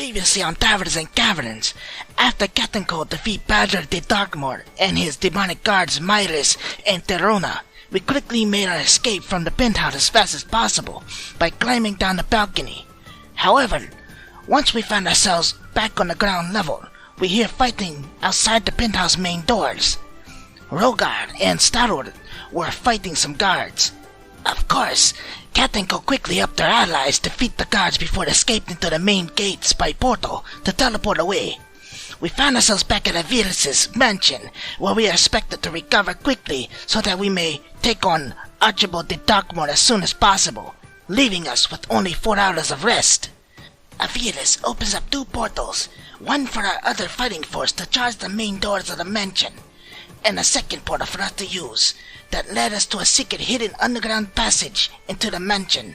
Previously on Taverns and Caverns, after Captain Cole defeat Badger De Darkmore and his demonic guards Myris and Terona, we quickly made our escape from the penthouse as fast as possible by climbing down the balcony. However, once we found ourselves back on the ground level, we hear fighting outside the penthouse main doors. Rogar and Starwood were fighting some guards. Of course, Captain Cole quickly helped their allies defeat the guards before they escaped into the main gates by portal to teleport away. We found ourselves back at Avilus's mansion, where we are expected to recover quickly so that we may take on Archibald De Darkmore as soon as possible, leaving us with only 4 hours of rest. Avilus opens up 2 portals, one for our other fighting force to charge the main doors of the mansion, and a second portal for us to use that led us to a secret hidden underground passage into the mansion.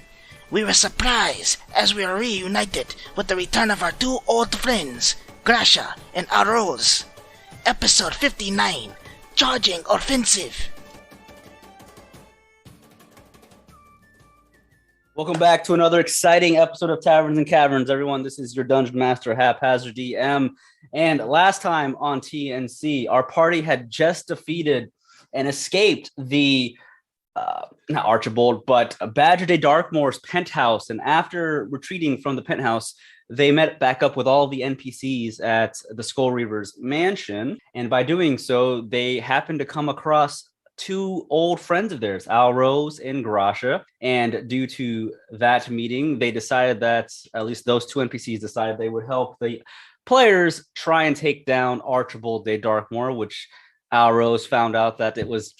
We were surprised as we were reunited with the return of our 2 old friends, Gracia and Arose. Episode 59, Charging Offensive. Welcome back to another exciting episode of Taverns and Caverns, everyone. This is your Dungeon Master, Haphazard DM. And last time on TNC, our party had just defeated and escaped the, not Archibald, but Badger De Darkmore's penthouse. And after retreating from the penthouse, they met back up with all the NPCs at the Skull Reaver's mansion. And by doing so, they happened to come across 2 old friends of theirs, Alrose and Gracia. And due to that meeting, they decided that, at least those 2 NPCs decided they would help the players try and take down Archibald De Darkmore, which Alrose found out that it was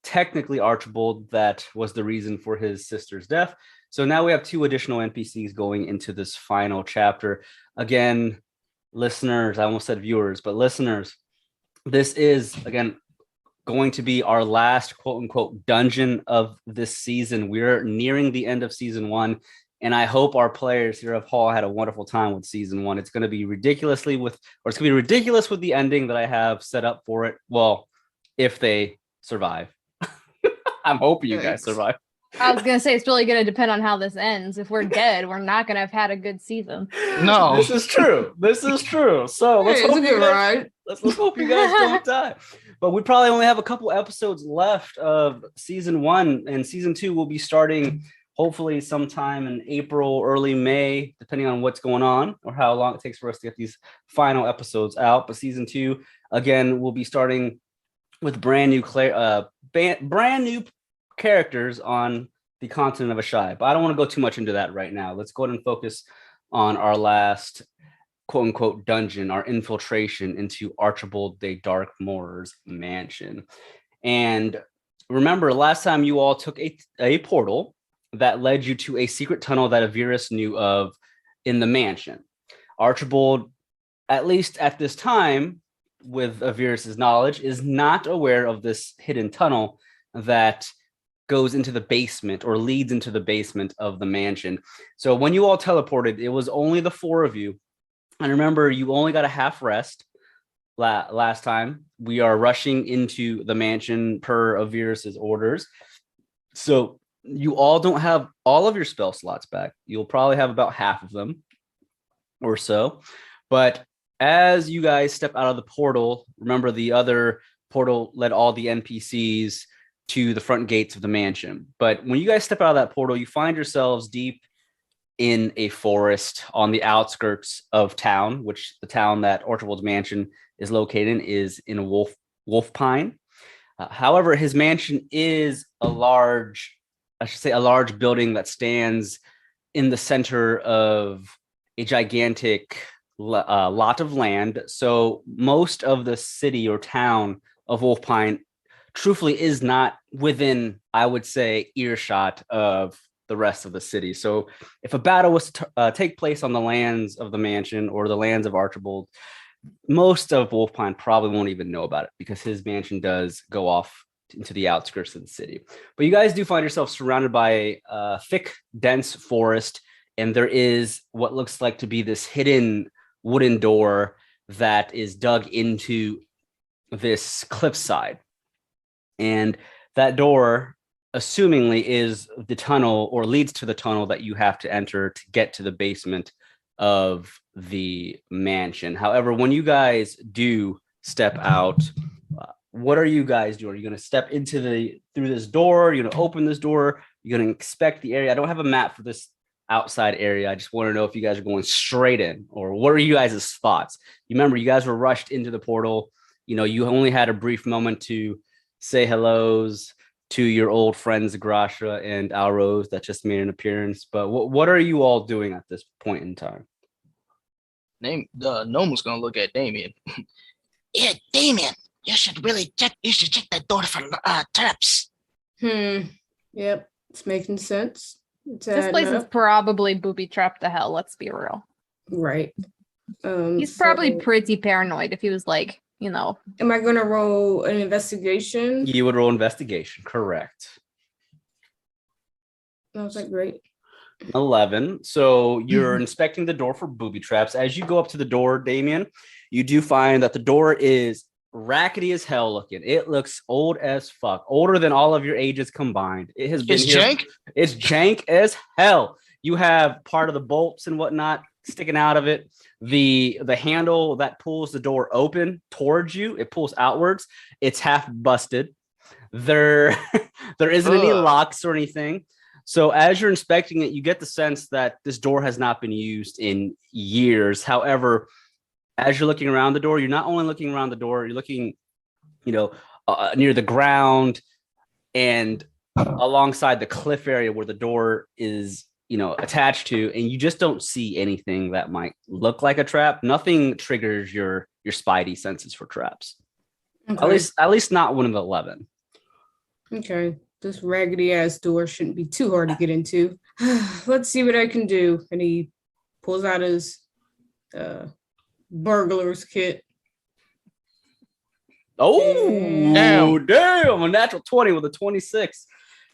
technically Archibald that was the reason for his sister's death. So now we have 2 additional NPCs going into this final chapter. Again, listeners, I almost said viewers, but listeners, this is, again, going to be our last quote-unquote dungeon of this season. We're nearing the end of season 1, and I hope our players here of Hall had a wonderful time with season 1. It's going to be ridiculous with the ending that I have set up for it. Well, if they survive. I'm hoping you guys survive. I was going to say, it's really going to depend on how this ends. If we're dead, we're not going to have had a good season. No. This is true. So let's hope you guys, let's hope you guys don't die. But we probably only have a couple episodes left of season 1, and season 2 will be starting hopefully sometime in April, early May, depending on what's going on or how long it takes for us to get these final episodes out. But season 2, again, will be starting with brand new characters on the continent of Ashai. But I don't want to go too much into that right now. Let's go ahead and focus on our last quote-unquote dungeon, our infiltration into Archibald De Darkmore's mansion. And remember, last time you all took a portal that led you to a secret tunnel that Avirus knew of in the mansion. Archibald, at least at this time, with Avirus's knowledge, is not aware of this hidden tunnel that goes into the basement or leads into the basement of the mansion. So when you all teleported, it was only the 4 of you. And remember, you only got a half rest last time. We are rushing into the mansion per Avirus's orders. So you all don't have all of your spell slots back. You'll probably have about half of them or so. But as you guys step out of the portal, remember the other portal led all the NPCs to the front gates of the mansion. But when you guys step out of that portal, you find yourselves deep in a forest on the outskirts of town, which the town that Archibald's mansion is located in is in Wolf Pine. However, his mansion is a large building that stands in the center of a gigantic lot of land. So most of the city or town of Wolf Pine truthfully is not within, I would say, earshot of the rest of the city. So if a battle was to take place on the lands of the mansion or the lands of Archibald, most of Wolf Pine probably won't even know about it because his mansion does go off into the outskirts of the city. But you guys do find yourself surrounded by a thick, dense forest, and there is what looks like to be this hidden wooden door that is dug into this cliffside. And that door, assumingly, is the tunnel or leads to the tunnel that you have to enter to get to the basement of the mansion. However, when you guys do step out, what are you guys doing? Are you going to step through this door? You're going to open this door? You're going to inspect the area? I don't have a map for this outside area. I just want to know if you guys are going straight in, or what are you guys' thoughts? You remember, you guys were rushed into the portal. You only had a brief moment to say hellos to your old friends Grasha and Alrose that just made an appearance. But what are you all doing at this point in time? Nomu's gonna look at Damien. Yeah, Damien, you should check that door for traps. Yep, it's making sense. This place is probably booby trapped to hell. Let's be real. Right. He's probably pretty paranoid if he was like, Am I gonna roll an investigation? You would roll investigation, correct? I was like, great. 11. So you're inspecting the door for booby traps. As you go up to the door, Damien, you do find that the door is rackety as hell looking. It looks old as fuck, older than all of your ages combined. It has been jank. It's jank as hell. You have part of the bolts and whatnot sticking out of it. The handle that pulls the door open towards you, it pulls outwards. It's half busted. There isn't any locks or anything. So as you're inspecting it, you get the sense that this door has not been used in years. However, as you're looking around the door, you're not only looking around the door, you're looking, near the ground and alongside the cliff area where the door is, attached to, and you just don't see anything that might look like a trap. Nothing triggers your spidey senses for traps. Okay. At least not one of the 11. Okay. This raggedy ass door shouldn't be too hard to get into. Let's see what I can do. And he pulls out his burglar's kit. Oh, damn! A natural 20 with a 26.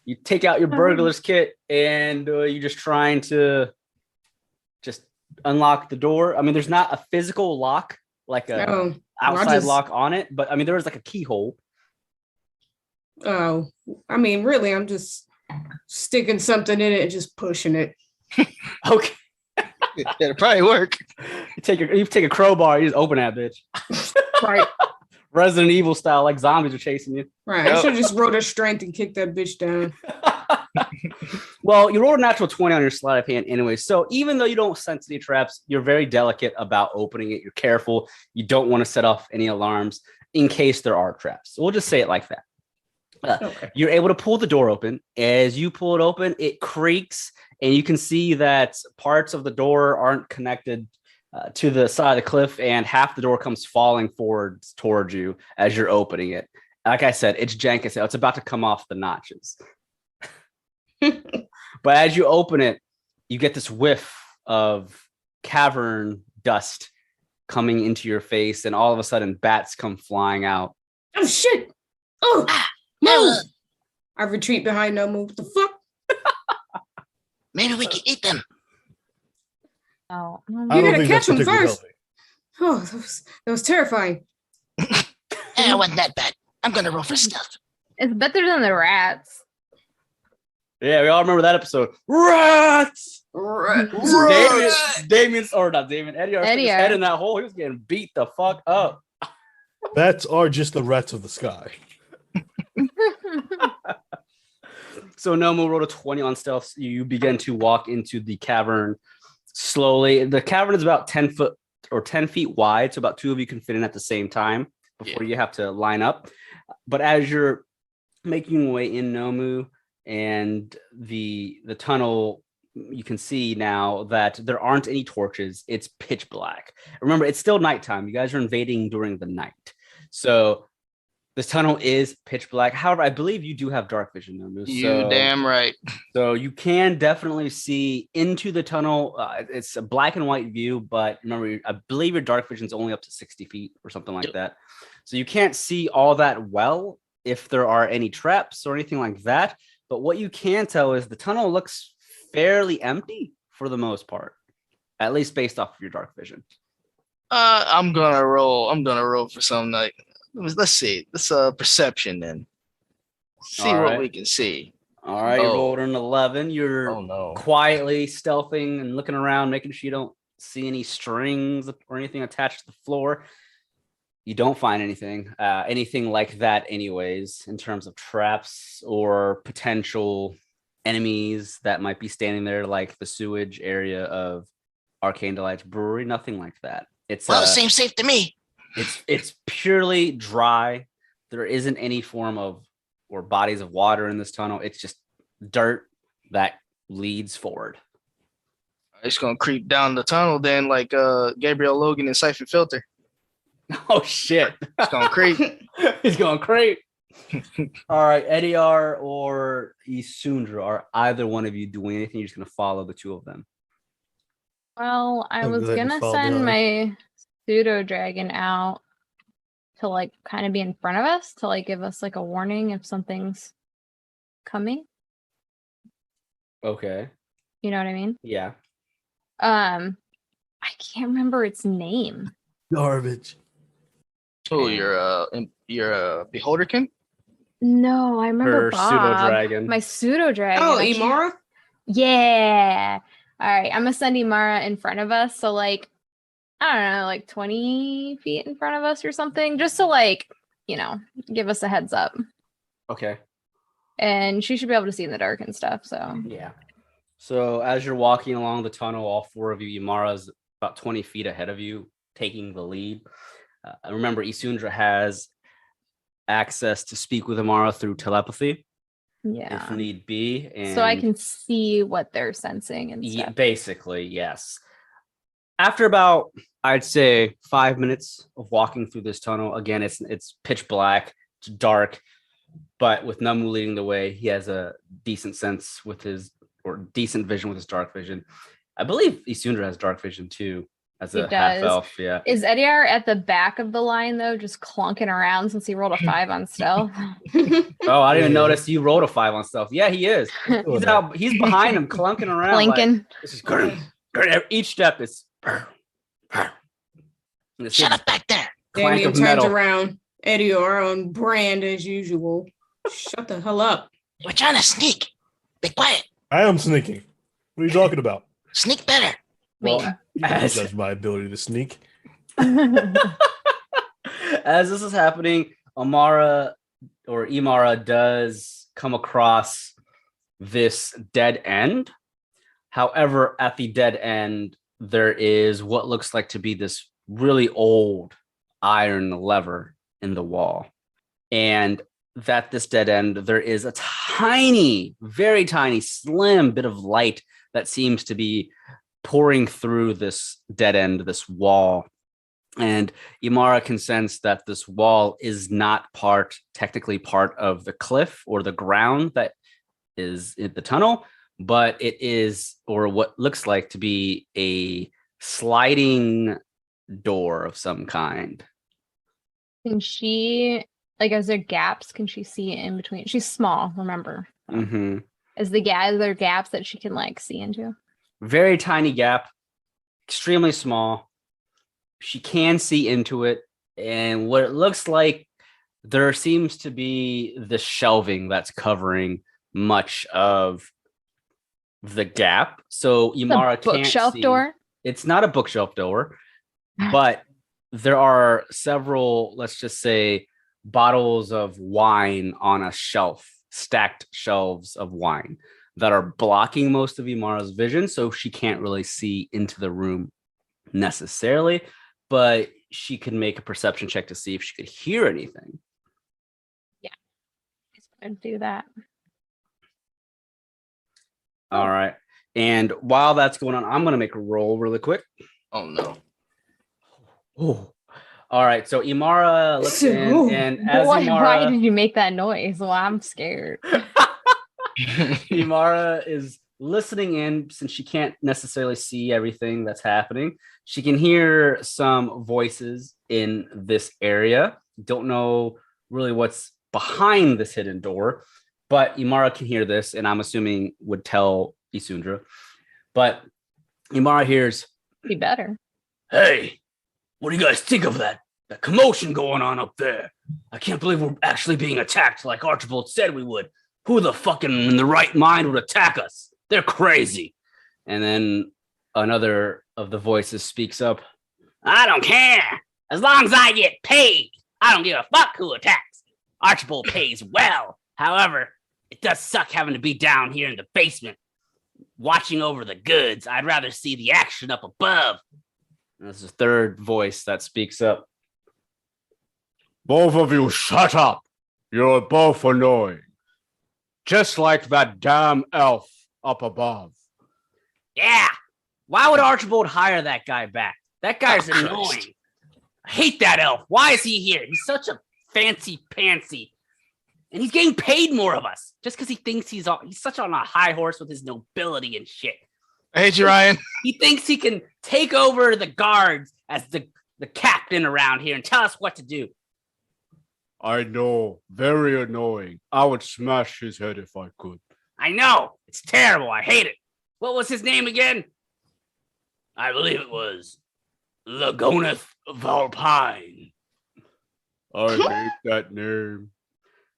You take out your burglar's kit and you're just trying to just unlock the door. I mean, there's not a physical lock, like a outside lock on it, but I mean, there is like a keyhole. Oh, I mean, really, I'm just sticking something in it and just pushing it. Okay. That'll probably work. You take a crowbar, you just open that bitch. Right. Resident Evil style, like zombies are chasing you. Right. I should have just rolled a strength and kicked that bitch down. Well, you rolled a natural 20 on your sleight of hand anyway. So even though you don't sense any traps, you're very delicate about opening it. You're careful. You don't want to set off any alarms in case there are traps. So we'll just say it like that. Okay. You're able to pull the door open. As you pull it open, it creaks, and you can see that parts of the door aren't connected to the side of the cliff, and half the door comes falling forward towards you as you're opening it. Like I said, it's jank as hell. It's about to come off the notches. But as you open it, you get this whiff of cavern dust coming into your face, and all of a sudden, bats come flying out. Oh, shit! Oh! No! I retreat behind Nomu. What the fuck? Maybe we can eat them. Oh, you gotta catch them first. Oh, that was terrifying. It wasn't that bad. I'm gonna roll for stealth. It's better than the rats. Yeah, we all remember that episode. Rats! Damien, or not Damien, Edeyar stuck his head in that hole. He was getting beat the fuck up. Bats are just the rats of the sky. So Nomu rolled a 20 on stealth. You begin to walk into the cavern slowly. The cavern is about 10 foot or 10 feet wide, so about two of you can fit in at the same time before you have to line up. But as you're making your way in, Nomu, and the tunnel, you can see now that there aren't any torches. It's pitch black. Remember, it's still nighttime. You guys are invading during the night. So this tunnel is pitch black. However, I believe you do have dark vision, Nomu. You damn right. So you can definitely see into the tunnel. It's a black and white view, but remember, I believe your dark vision is only up to 60 feet or something like that. So you can't see all that well if there are any traps or anything like that. But what you can tell is the tunnel looks fairly empty for the most part, at least based off of your dark vision. I'm gonna roll for something like. Let's see. This perception then. See what we can see. All right, you rolled an 11. You're quietly stealthing and looking around, making sure you don't see any strings or anything attached to the floor. You don't find anything like that anyways, in terms of traps or potential enemies that might be standing there, like the sewage area of Arcane Delight's brewery. Nothing like that. It's Well, it seems safe to me. It's purely dry. There isn't any form of or bodies of water in this tunnel. It's just dirt that leads forward. It's gonna creep down the tunnel then, like Gabriel Logan in Siphon Filter. Oh shit! It's gonna creep. He's going creep. All right, Edeyar or Isundra, are either one of you doing anything? You're just gonna follow the two of them. Well, I I'm was glad you gonna followed send behind. my pseudo dragon out to like kind of be in front of us to like give us like a warning if something's coming. Okay. You know what I mean? Yeah. I can't remember its name. Garbage. Oh, you're a beholderkin? No, I remember Her Bob. pseudo dragon. My pseudo dragon. Oh, I can't- Imara? Yeah. All right. I'm gonna send Imara in front of us. So like, I don't know, like 20 feet in front of us or something, just to like, give us a heads up. Okay. And she should be able to see in the dark and stuff. So Yeah. So as you're walking along the tunnel, all four of you, Imara's about 20 feet ahead of you, taking the lead. Remember, Isundra has access to speak with Imara through telepathy, yeah. if need be. And So I can see what they're sensing and yeah, stuff. basically, yes. After about, I'd say, 5 minutes of walking through this tunnel, again, it's pitch black, it's dark, but with Nomu leading the way, he has a decent sense with decent vision with his dark vision. I believe Isundra has dark vision too, as a half elf. Yeah. Is Edeyar at the back of the line though, just clunking around since he rolled a 5 on stealth? Oh, I didn't even Yeah. notice you rolled a 5 on stealth. Yeah, he is. He's out. He's behind him, clunking around. Clinking. Like, this is great. Each step is. Shut up back there. Clank Damien of turns metal. around. Edeyar on brand as usual. Shut the hell up. We're trying to sneak. Be quiet. I am sneaking. What are you talking about? Sneak better. Well, You can't as, judge my ability to sneak. as this is happening, Imara does come across this dead end. However, at the dead end, there is what looks like to be this really old iron lever in the wall. And at this dead end, there is a tiny, very tiny, slim bit of light that seems to be pouring through this dead end, this wall. And Imara can sense that this wall is not technically part of the cliff or the ground that is in the tunnel, but it is, or what looks like to be, a sliding door of some kind. Can she, like, is there gaps? Can she see in between? She's small, remember? Mm-hmm. Is there gaps that she can, like, see into? Very tiny gap, extremely small. She can see into it. And what it looks like, there seems to be the shelving that's covering much of the gap. So Imara The can't bookshelf see. door? It's not a bookshelf door, but there are several, let's just say, bottles of wine on a shelf, stacked shelves of wine that are blocking most of Imara's vision. So she can't really see into the room necessarily, but she can make a perception check to see if she could hear anything. I'd do that. All right. And while that's going on, I'm going to make a roll really quick. Oh no. Oh. All right. So Imara looks in, Ooh. and as Why Imara, did you make that noise? Well, I'm scared. Imara is listening in, since she can't necessarily see everything that's happening. She can hear some voices in this area. Don't know really what's behind this hidden door, but Imara can hear this, and I'm assuming would tell Isundra. But Imara hears, Be better. "Hey, what do you guys think of that commotion going on up there? I can't believe we're actually being attacked like Archibald said we would. Who the fucking in the right mind would attack us? They're crazy." And then Another of the voices speaks up. I don't care. As long as I get paid, I don't give a fuck who attacks. Archibald pays well. However, it does suck having to be down here in the basement, watching over the goods. I'd rather see the action up above. And this is the third voice that speaks up. Both of you shut up. You're both annoying. Just like that damn elf up above. Yeah. Why would Archibald hire that guy back? That guy's annoying. Christ. I hate that elf. Why is he here? He's such a fancy pantsy. And he's getting paid more of us just because he thinks he's such on a high horse with his nobility and shit. I hate you, Ryan. He thinks he can take over the guards as the captain around here and tell us what to do. I know. Very annoying. I would smash his head if I could. I know. It's terrible. I hate it. What was his name again? I believe it was Lagoneth Valpine. I hate that name.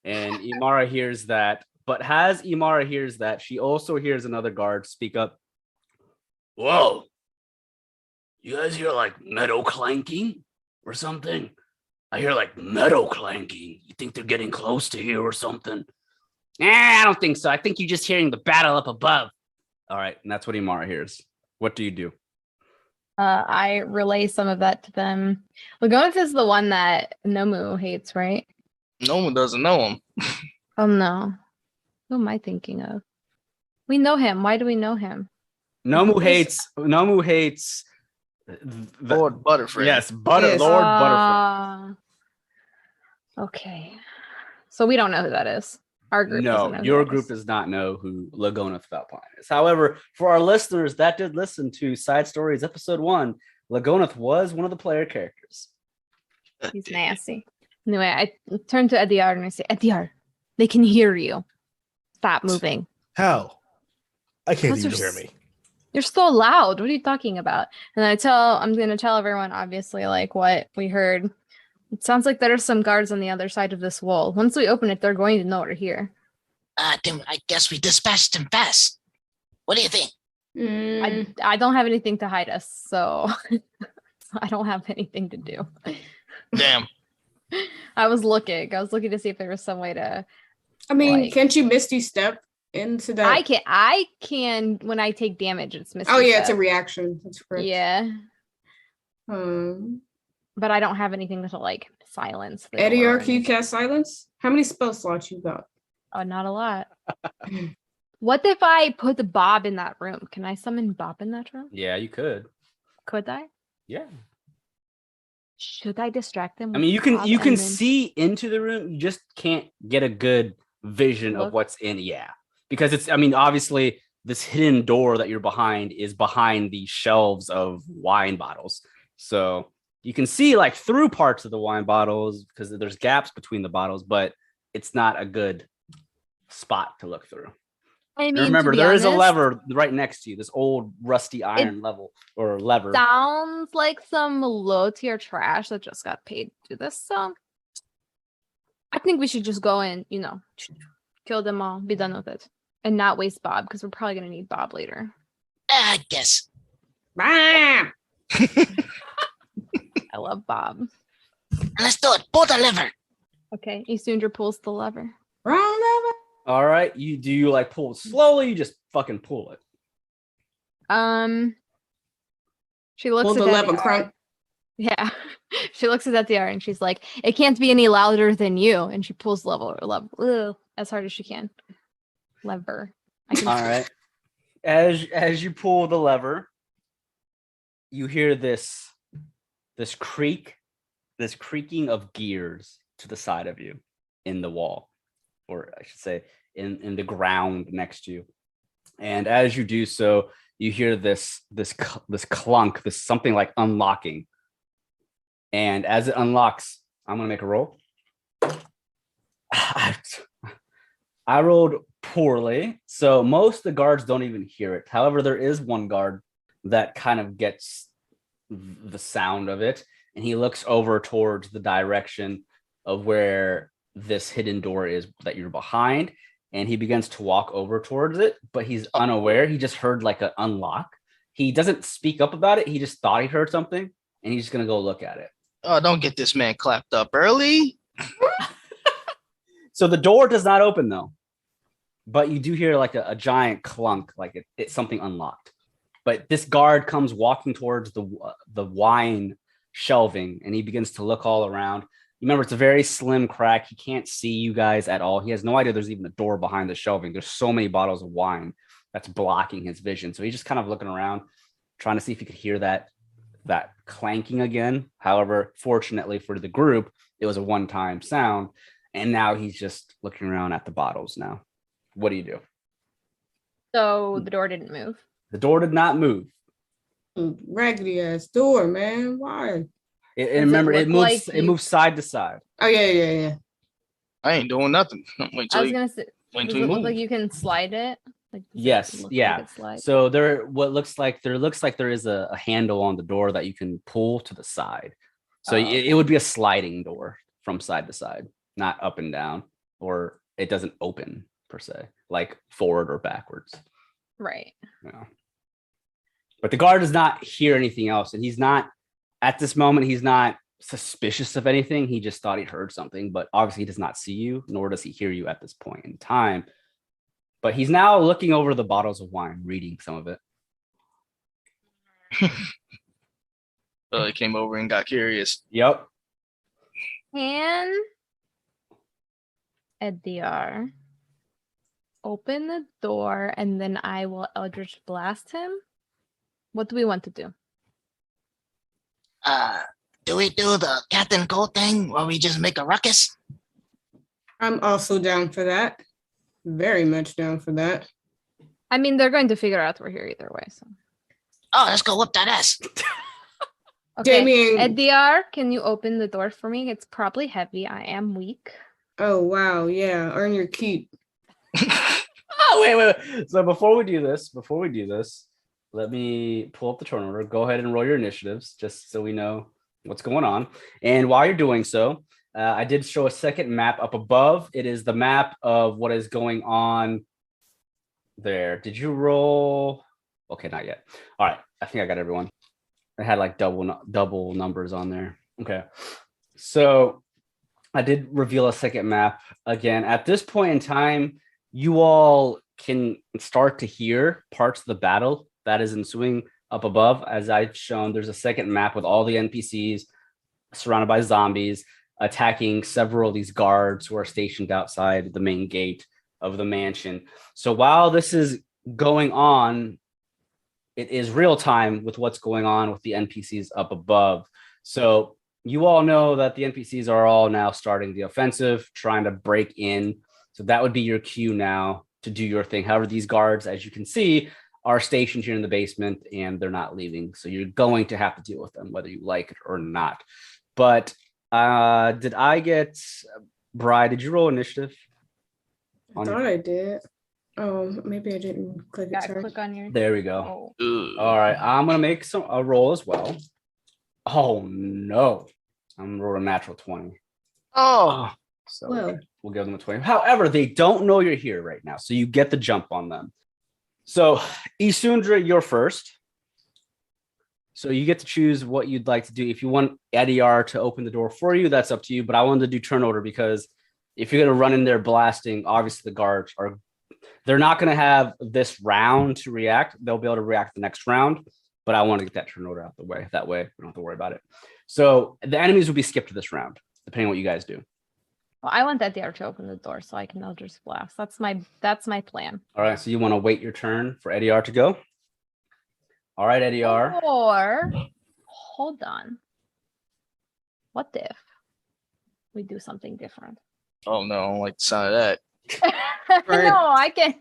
And Imara hears that. But as Imara hears that, she also hears another guard speak up. Whoa. You guys hear like metal clanking or something? I hear like metal clanking. You think they're getting close to here or something? I don't think so. I think you're just hearing the battle up above. All right. And that's what Imara hears. What do you do? I relay some of that to them. Lagoneth is the one that Nomu hates, right? No one doesn't know him. Oh no. Who am I thinking of? We know him. Why do we know him? Nomu hates Lord Butterfree. Yes, Yes. Lord Butterfree. Okay. So we don't know who that is. Our group doesn't know No, who your that group is. does not know who Lagoneth Valpine is. However, for our listeners that did listen to Side Stories Episode 1, Lagoneth was one of the player characters. He's nasty. Anyway, I turn to Edeyar and I say, Edeyar, they can hear you. Stop moving. How? I can't Because even you're hear me. You're so loud. What are you talking about? And I'm going to tell everyone, obviously, like what we heard. It sounds like there are some guards on the other side of this wall. Once we open it, they're going to know we're here. Then I guess we dispatched them fast. What do you think? I don't have anything to hide us, so I don't have anything to do. Damn. I was looking to see if there was some way to. I mean, Like- can't you Misty Step into that? I can when I take damage. It's missing. Oh yeah, it's a reaction. That's correct. Yeah, Um, but I don't have anything to like silence. the door Edeyar, or can you anything. cast silence? How many spell slots you got? Oh, not a lot. What if I put the Bob in that room? Can I summon Bob in that room? Yeah, you could. Could I? Yeah. Should I distract them? I mean, with you Bob can and then- see into the room. You just can't get a good vision of Look. what's in. Yeah. Because obviously this hidden door that you're behind is behind the shelves of wine bottles. So you can see like through parts of the wine bottles because there's gaps between the bottles, but it's not a good spot to look through. I mean, And remember, to be there is a honest, lever right next to you, this old rusty iron lever. Sounds like some low tier trash that just got paid to do this. So I think we should just go and, kill them all, be done with it, and not waste Bob because we're probably gonna need Bob later. I guess. Ah! I love Bob. Let's do it. Pull the lever. Okay, Isundra pulls the lever. Wrong lever. All right. You like pull it slowly, you just fucking pull it. She looks Pull at the lever, Edeyar. crunk. Yeah, she looks at Edeyar and she's like, "It can't be any louder than you." And she pulls the lever as hard as she can. Lever. I can All right. As you pull the lever, you hear this creaking of gears to the side of you in the wall, or I should say in the ground next to you. And as you do so, you hear this clunk, this something like unlocking. And as it unlocks, I'm gonna make a roll. I rolled poorly, so most of the guards don't even hear it. However, there is one guard that kind of gets the sound of it, and he looks over towards the direction of where this hidden door is that you're behind, and he begins to walk over towards it, but he's unaware. He just heard like an unlock, He doesn't speak up about it. He just thought he heard something, and he's just gonna go look at it. Oh, don't get this man clapped up early. So the door does not open though, but you do hear like a giant clunk, like it's something unlocked. But this guard comes walking towards the wine shelving, and he begins to look all around. Remember, it's a very slim crack. He can't see you guys at all. He has no idea there's even a door behind the shelving. There's so many bottles of wine that's blocking his vision. So he's just kind of looking around, trying to see if he could hear that clanking again. However, fortunately for the group, it was a one-time sound. And now he's just looking around at the bottles now. What do you do? So the door didn't move. The door did not move. Raggedy ass door, man. Why? And remember, it moves. like It moves side to side. Oh yeah. I ain't doing nothing. Wait I till was he, gonna say, wait does till he it look move. like you can slide it? Like, does it Yes, look yeah. like it slides? So there looks like there is a handle on the door that you can pull to the side. So it would be a sliding door from side to side, not up and down, or it doesn't open per se, like forward or backwards. Right. Yeah. But the guard does not hear anything else, and he's not at this moment. He's not suspicious of anything. He just thought he heard something, but obviously he does not see you, nor does he hear you at this point in time. But he's now looking over the bottles of wine, reading some of it. He came over and got curious. Yep. Can Edeyar open the door and then I will Eldritch Blast him? What do we want to do? Do we do the Captain Cold thing where we just make a ruckus? I'm also down for that. Very much down for that. I mean, they're going to figure out we're here either way. So, Oh, let's go whoop that ass. okay. Damien. Edeyar, can you open the door for me? It's probably heavy. I am weak. Oh wow, yeah. Earn your keep. Oh, wait. So before we do this, let me pull up the turn order. Go ahead and roll your initiatives, just so we know what's going on. And while you're doing so, I did show a second map up above. It is the map of what is going on there. Did you roll? Okay, not yet. All right, I think I got everyone. I had like double numbers on there. Okay, so I did reveal a second map again. At this point in time, you all can start to hear parts of the battle that is ensuing up above. As I've shown, there's a second map with all the NPCs surrounded by zombies attacking several of these guards who are stationed outside the main gate of the mansion. So while this is going on, it is real time with what's going on with the NPCs up above. So you all know that the NPCs are all now starting the offensive, trying to break in. So that would be your cue now to do your thing. However, these guards, as you can see, are stationed here in the basement and they're not leaving. So you're going to have to deal with them, whether you like it or not. But did I get Bri? Did you roll initiative? I thought I did. Oh, maybe I didn't click it. Yeah, Sorry. click on your. There we go. Oh. All right, I'm gonna make a roll as well. Oh no, I'm gonna roll a natural 20. Oh, So Well. we'll give them a 20. However, they don't know you're here right now, so you get the jump on them. So Isundra, you're first. So you get to choose what you'd like to do. If you want Edeyar to open the door for you, that's up to you. But I wanted to do turn order because if you're going to run in there blasting, obviously the guards they're not going to have this round to react. They'll be able to react the next round. But I want to get that turn order out the way. That way we don't have to worry about it. So the enemies will be skipped this round, depending on what you guys do. Well, I want Edeyar to open the door so I can Eldritch Blast. That's my plan. All right. So you want to wait your turn for Edeyar to go? All right, Edeyar. Or hold on. What if we do something different? oh no, I don't like the sound of that. Right. No, I can.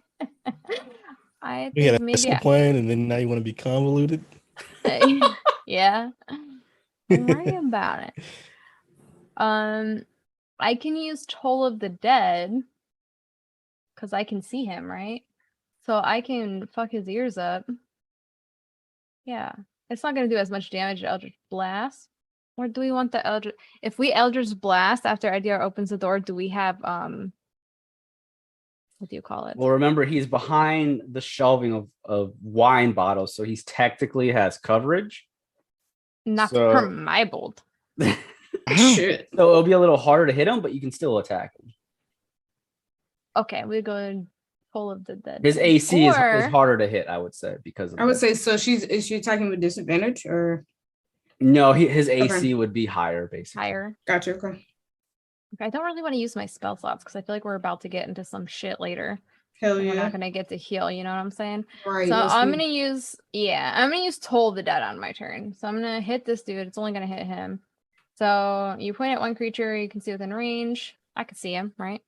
I We had think a maybe. simple plan, and then now you want to be convoluted. Yeah. Don't worry about it. I can use Toll of the Dead because I can see him, right? So I can fuck his ears up. Yeah. It's not going to do as much damage as Eldritch Blast. Or do we want the Eldritch... If we Eldritch Blast after Edeyar opens the door, do we have what do you call it? Well, remember, he's behind the shelving of wine bottles, so he's technically has coverage. Not so- for my bold. Shit. So it'll be a little harder to hit him, but you can still attack him. Okay, we go in Toll of the Dead. His AC is Or- harder to hit, I would say, because of I would that. say so. Is she attacking with disadvantage or No, his AC Okay. would be higher, basically. higher. gotcha? Okay. Okay, I don't really want to use my spell slots because I feel like we're about to get into some shit later. Hell And we're yeah. not gonna get to heal. You know what I'm saying? Right. So let's I'm do- gonna use Toll of the Dead on my turn. So I'm gonna hit this dude. It's only gonna hit him. So you point at one creature you can see within range. I can see him, right?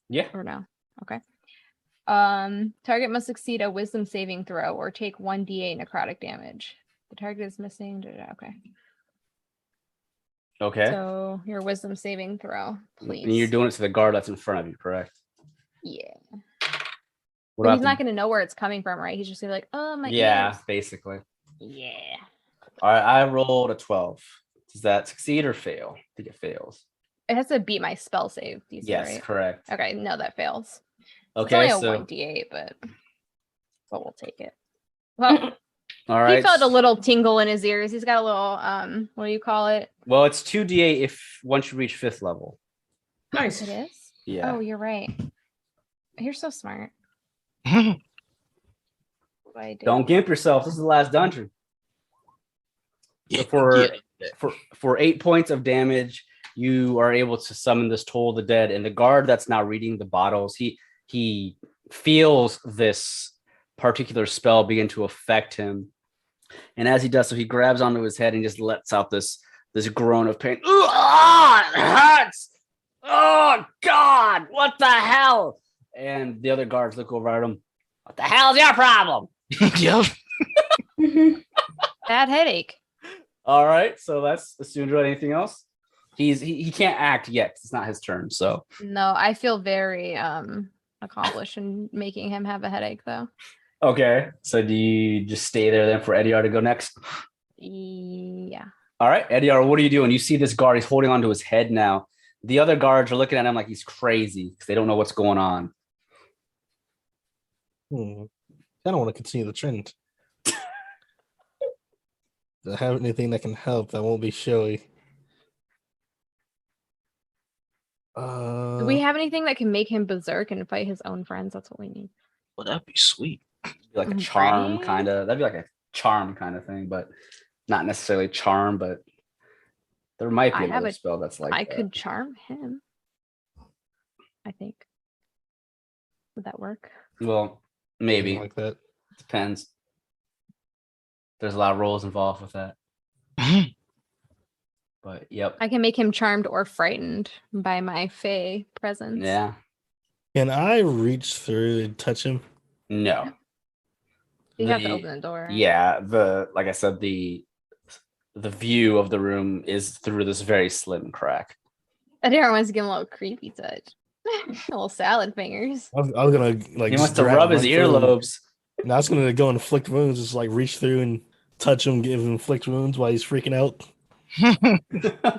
Yeah. Or no? Okay. Target must succeed a Wisdom saving throw or take 1d8 necrotic damage. The target is missing. Okay. Okay. So your Wisdom saving throw, please. And you're doing it to the guard that's in front of you, correct? Yeah. What But about he's not gonna know where it's coming from, right? He's just gonna be like, oh my Yeah, ears. basically. Yeah. All right, I rolled a 12. Does that succeed or fail? I think it fails. It has to beat my spell save, DC, Yes, right? correct. Okay, no, that fails. Okay, it's only a so 1d8, but we'll take it. Well, all right. he felt a little tingle in his ears. He's got a little what do you call it? Well, it's 2d8 if once you reach 5th level. Nice. It is? Yeah. Oh, you're right. You're so smart. Don't gimp yourself. This is the last dungeon. Yeah, for- yeah. For 8 points of damage, you are able to summon this Toll of the Dead, and the guard that's now reading the bottles, he feels this particular spell begin to affect him, and as he does so, he grabs onto his head and just lets out this groan of pain. Ooh, it hurts! Oh God, what the hell? And the other guards look over at him. What the hell's your problem? Yep. Bad headache. All right, so that's Isundra. Anything else? He can't act yet. It's not his turn. So No, I feel very accomplished in making him have a headache though. okay. So do you just stay there then for Edeyar to go next? Yeah. All right, Edeyar, what are you doing? You see this guard. He's holding onto his head now. The other guards are looking at him like he's crazy because they don't know what's going on. I don't want to continue the trend. Do I have anything that can help that won't be showy? Do we have anything that can make him berserk and fight his own friends? That's what we need. Well, that'd be sweet. Like a charm Right. kind of. That'd be like a charm kind of thing, but not necessarily charm. But there might be I have another a- spell that's like I that. could charm him. I think. Would that work? Well, maybe. like that? Depends. There's a lot of roles involved with that. But yep. I can make him charmed or frightened by my Fey presence. Yeah. Can I reach through and touch him? No. You have to The- open the door. Yeah, like I said, the view of the room is through this very slim crack. Edeyar wants to give him a little creepy touch. Little salad fingers. I was gonna like. He wants just to grab rub his one through. earlobes. No, I was gonna go and inflict wounds, just like reach through and touch him, give him inflict wounds while he's freaking out. You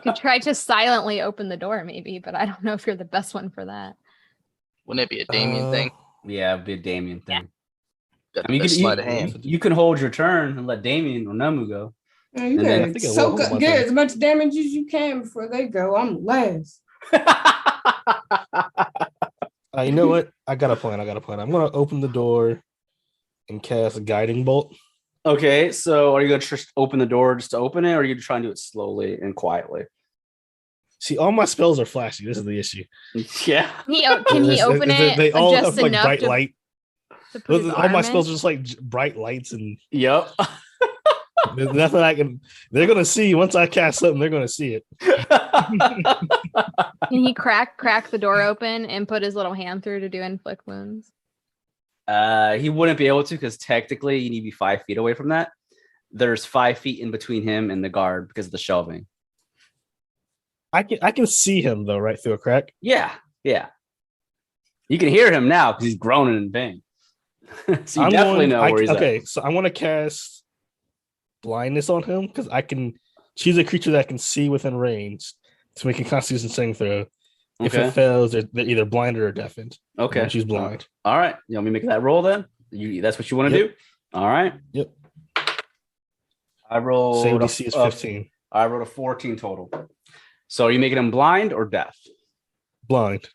could try to silently open the door, maybe, but I don't know if you're the best one for that. Wouldn't it be a Damien thing? Yeah, it'd be a Damien thing. Got I mean, the best sleight of hand. you can hold your turn and let Damien or Nomu go. Yeah, you And then- I gotta think I soak will. up, get as much damage as you can before they go. I'm last. You know what? I got a plan. I'm gonna open the door and cast a guiding bolt. Okay, so are you gonna just open the door just to open it, or are you gonna try and do it slowly and quietly? See, all my spells are flashy. This is the issue. Yeah. Can he open it They all just have like enough bright to, light. to put his All my arm spells in? are just like bright lights, and Yep. there's nothing I can. They're gonna see once I cast something. They're gonna see it. Can he crack the door open and put his little hand through to do inflict wounds? He wouldn't be able to because technically you need to be 5 feet away from that. There's 5 feet in between him and the guard because of the shelving. I can see him though, right through a crack. Yeah. You can hear him now because he's groaning in pain. So you definitely know where he's at. So I want to cast blindness on him because I can choose a creature that can see within range to make a Constitution saving throw. If Okay. it fails, they're either blinded or deafened. Okay. I choose blind. All right. You want me to make that roll then? That's what you want to Yep. do? All right. Yep. I rolled Same DC is 15. I rolled a 14 total. So are you making him blind or deaf? Blind.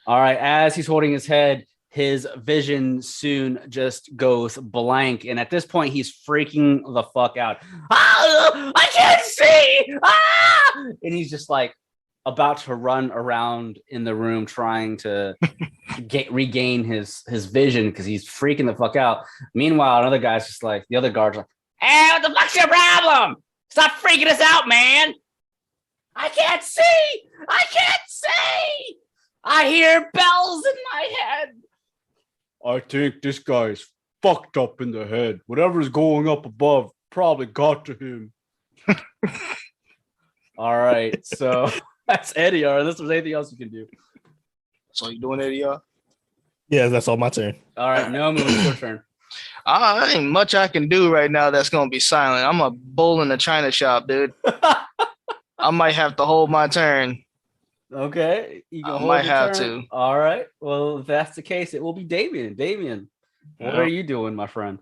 All right. As he's holding his head, his vision soon just goes blank. And at this point, he's freaking the fuck out. Ah, I can't see. Ah! And he's just like about to run around in the room trying to regain his vision because he's freaking the fuck out. Meanwhile, another guy's just like, the other guard's like, hey, what the fuck's your problem? Stop freaking us out, man. I can't see. I can't see. I hear bells in my head. I think this guy's fucked up in the head. Whatever's going up above probably got to him. All right, so that's Edeyar. Unless there's anything else you can do. So you doing Edeyar? Yeah, that's all my turn. All right, Nomu, it's your turn. Ain't much I can do right now that's gonna be silent. I'm a bull in the china shop, dude. I might have to hold my turn. Okay, you can I hold might your have turn. to. All right. Well, if that's the case, it will be Damien. Damien, what are you doing, my friend?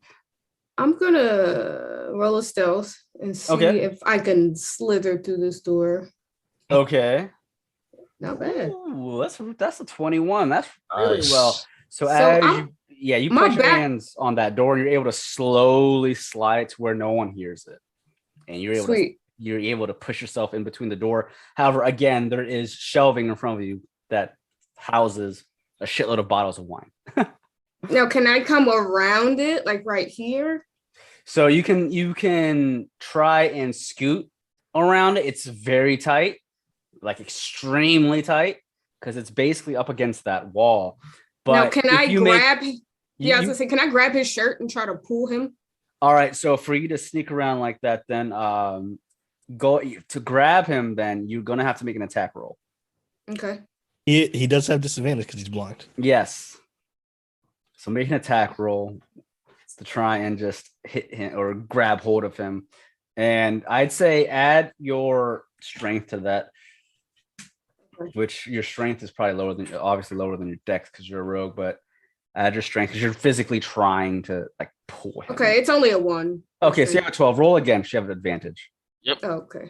I'm gonna roll a stealth and see Okay. if I can slither through this door. Okay. Not bad. Ooh, that's a 21. That's really Nice. well. So I'm- you my put your back- hands on that door and you're able to slowly slide to where no one hears it. And you're able to push yourself in between the door. However, again, there is shelving in front of you that houses a shitload of bottles of wine. Now, can I come around it, like right here? So you can try and scoot around it. It's very tight, like extremely tight, because it's basically up against that wall. But Now, can I grab? you- I was gonna say, can I grab his shirt and try to pull him? all right, so for you to sneak around like that, then go to grab him. Then you're gonna have to make an attack roll. Okay. He does have disadvantage because he's blind. Yes. So make an attack roll to try and just hit him or grab hold of him. And I'd say add your strength to that, which your strength is probably obviously lower than your dex because you're a rogue, but add your strength because you're physically trying to like pull him. Okay, it's only a 1. Okay, so you have a 12. Roll again. You have an advantage. Okay.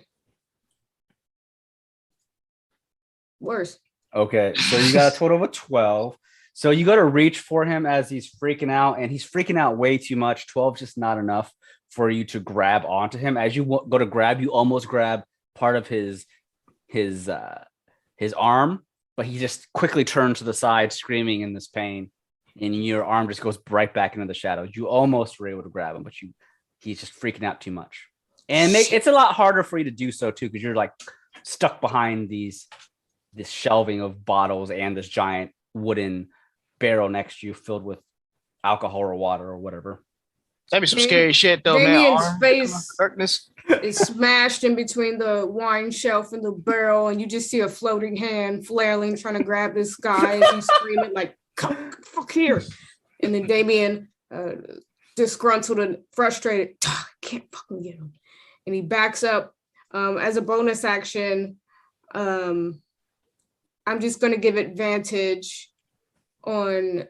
Worse. Okay, so you got a total of a 12. So you got to reach for him as he's freaking out, and he's freaking out way too much. 12 is just not enough for you to grab onto him. As you go to grab, you almost grab part of his arm, but he just quickly turns to the side, screaming in this pain, and your arm just goes right back into the shadows. You almost were able to grab him, but he's just freaking out too much. And it's a lot harder for you to do so too, because you're like stuck behind this shelving of bottles and this giant wooden barrel next to you filled with alcohol or water or whatever. That'd be some scary shit though, man. Damien's Arm, face darkness. is smashed in between the wine shelf and the barrel, and you just see a floating hand flailing, trying to grab this guy as he's screaming like, "Come fuck here!" And then Damien, disgruntled and frustrated, I can't fucking get him, and he backs up. As a bonus action, I'm just gonna give advantage on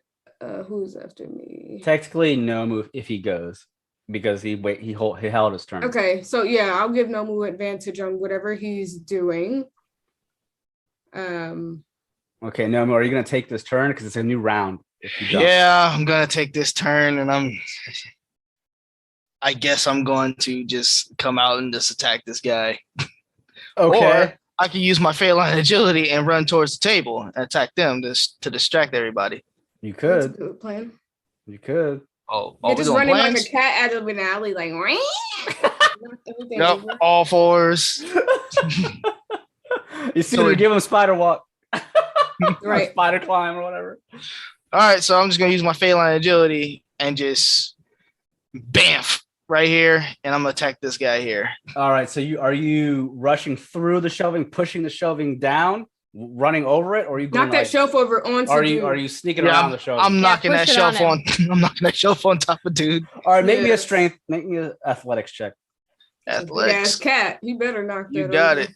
who's after me. Technically, no move if he goes because he held his turn. Okay, so yeah, I'll give Nomu advantage on whatever he's doing. Okay, Nomu, are you gonna take this turn because it's a new round? If you don't. Yeah, I'm gonna take this turn, and I guess I'm going to just come out and just attack this guy. Okay. Or I can use my feline agility and run towards the table and attack them to distract everybody. You That's a could. good plan. You could. Oh, You're we just doing running plans? like a cat out of an alley, like everything Yep, over. all fours. You see, So we it- give him spider walk, Right. or spider climb, or whatever. All right, so I'm just gonna use my feline agility and just bamf right here, and I'm gonna attack this guy here. All right. So are you rushing through the shelving, pushing the shelving down, running over it, or are you going Knock that shelf over onto Are dude. you sneaking Yeah, around the shelving? I'm knocking that push it on shelf on. I'm knocking that shelf on top of dude. All right. Make me a Yes. strength. Make me an athletics check. Big ass Athletics. cat. He better knock that You got over. it.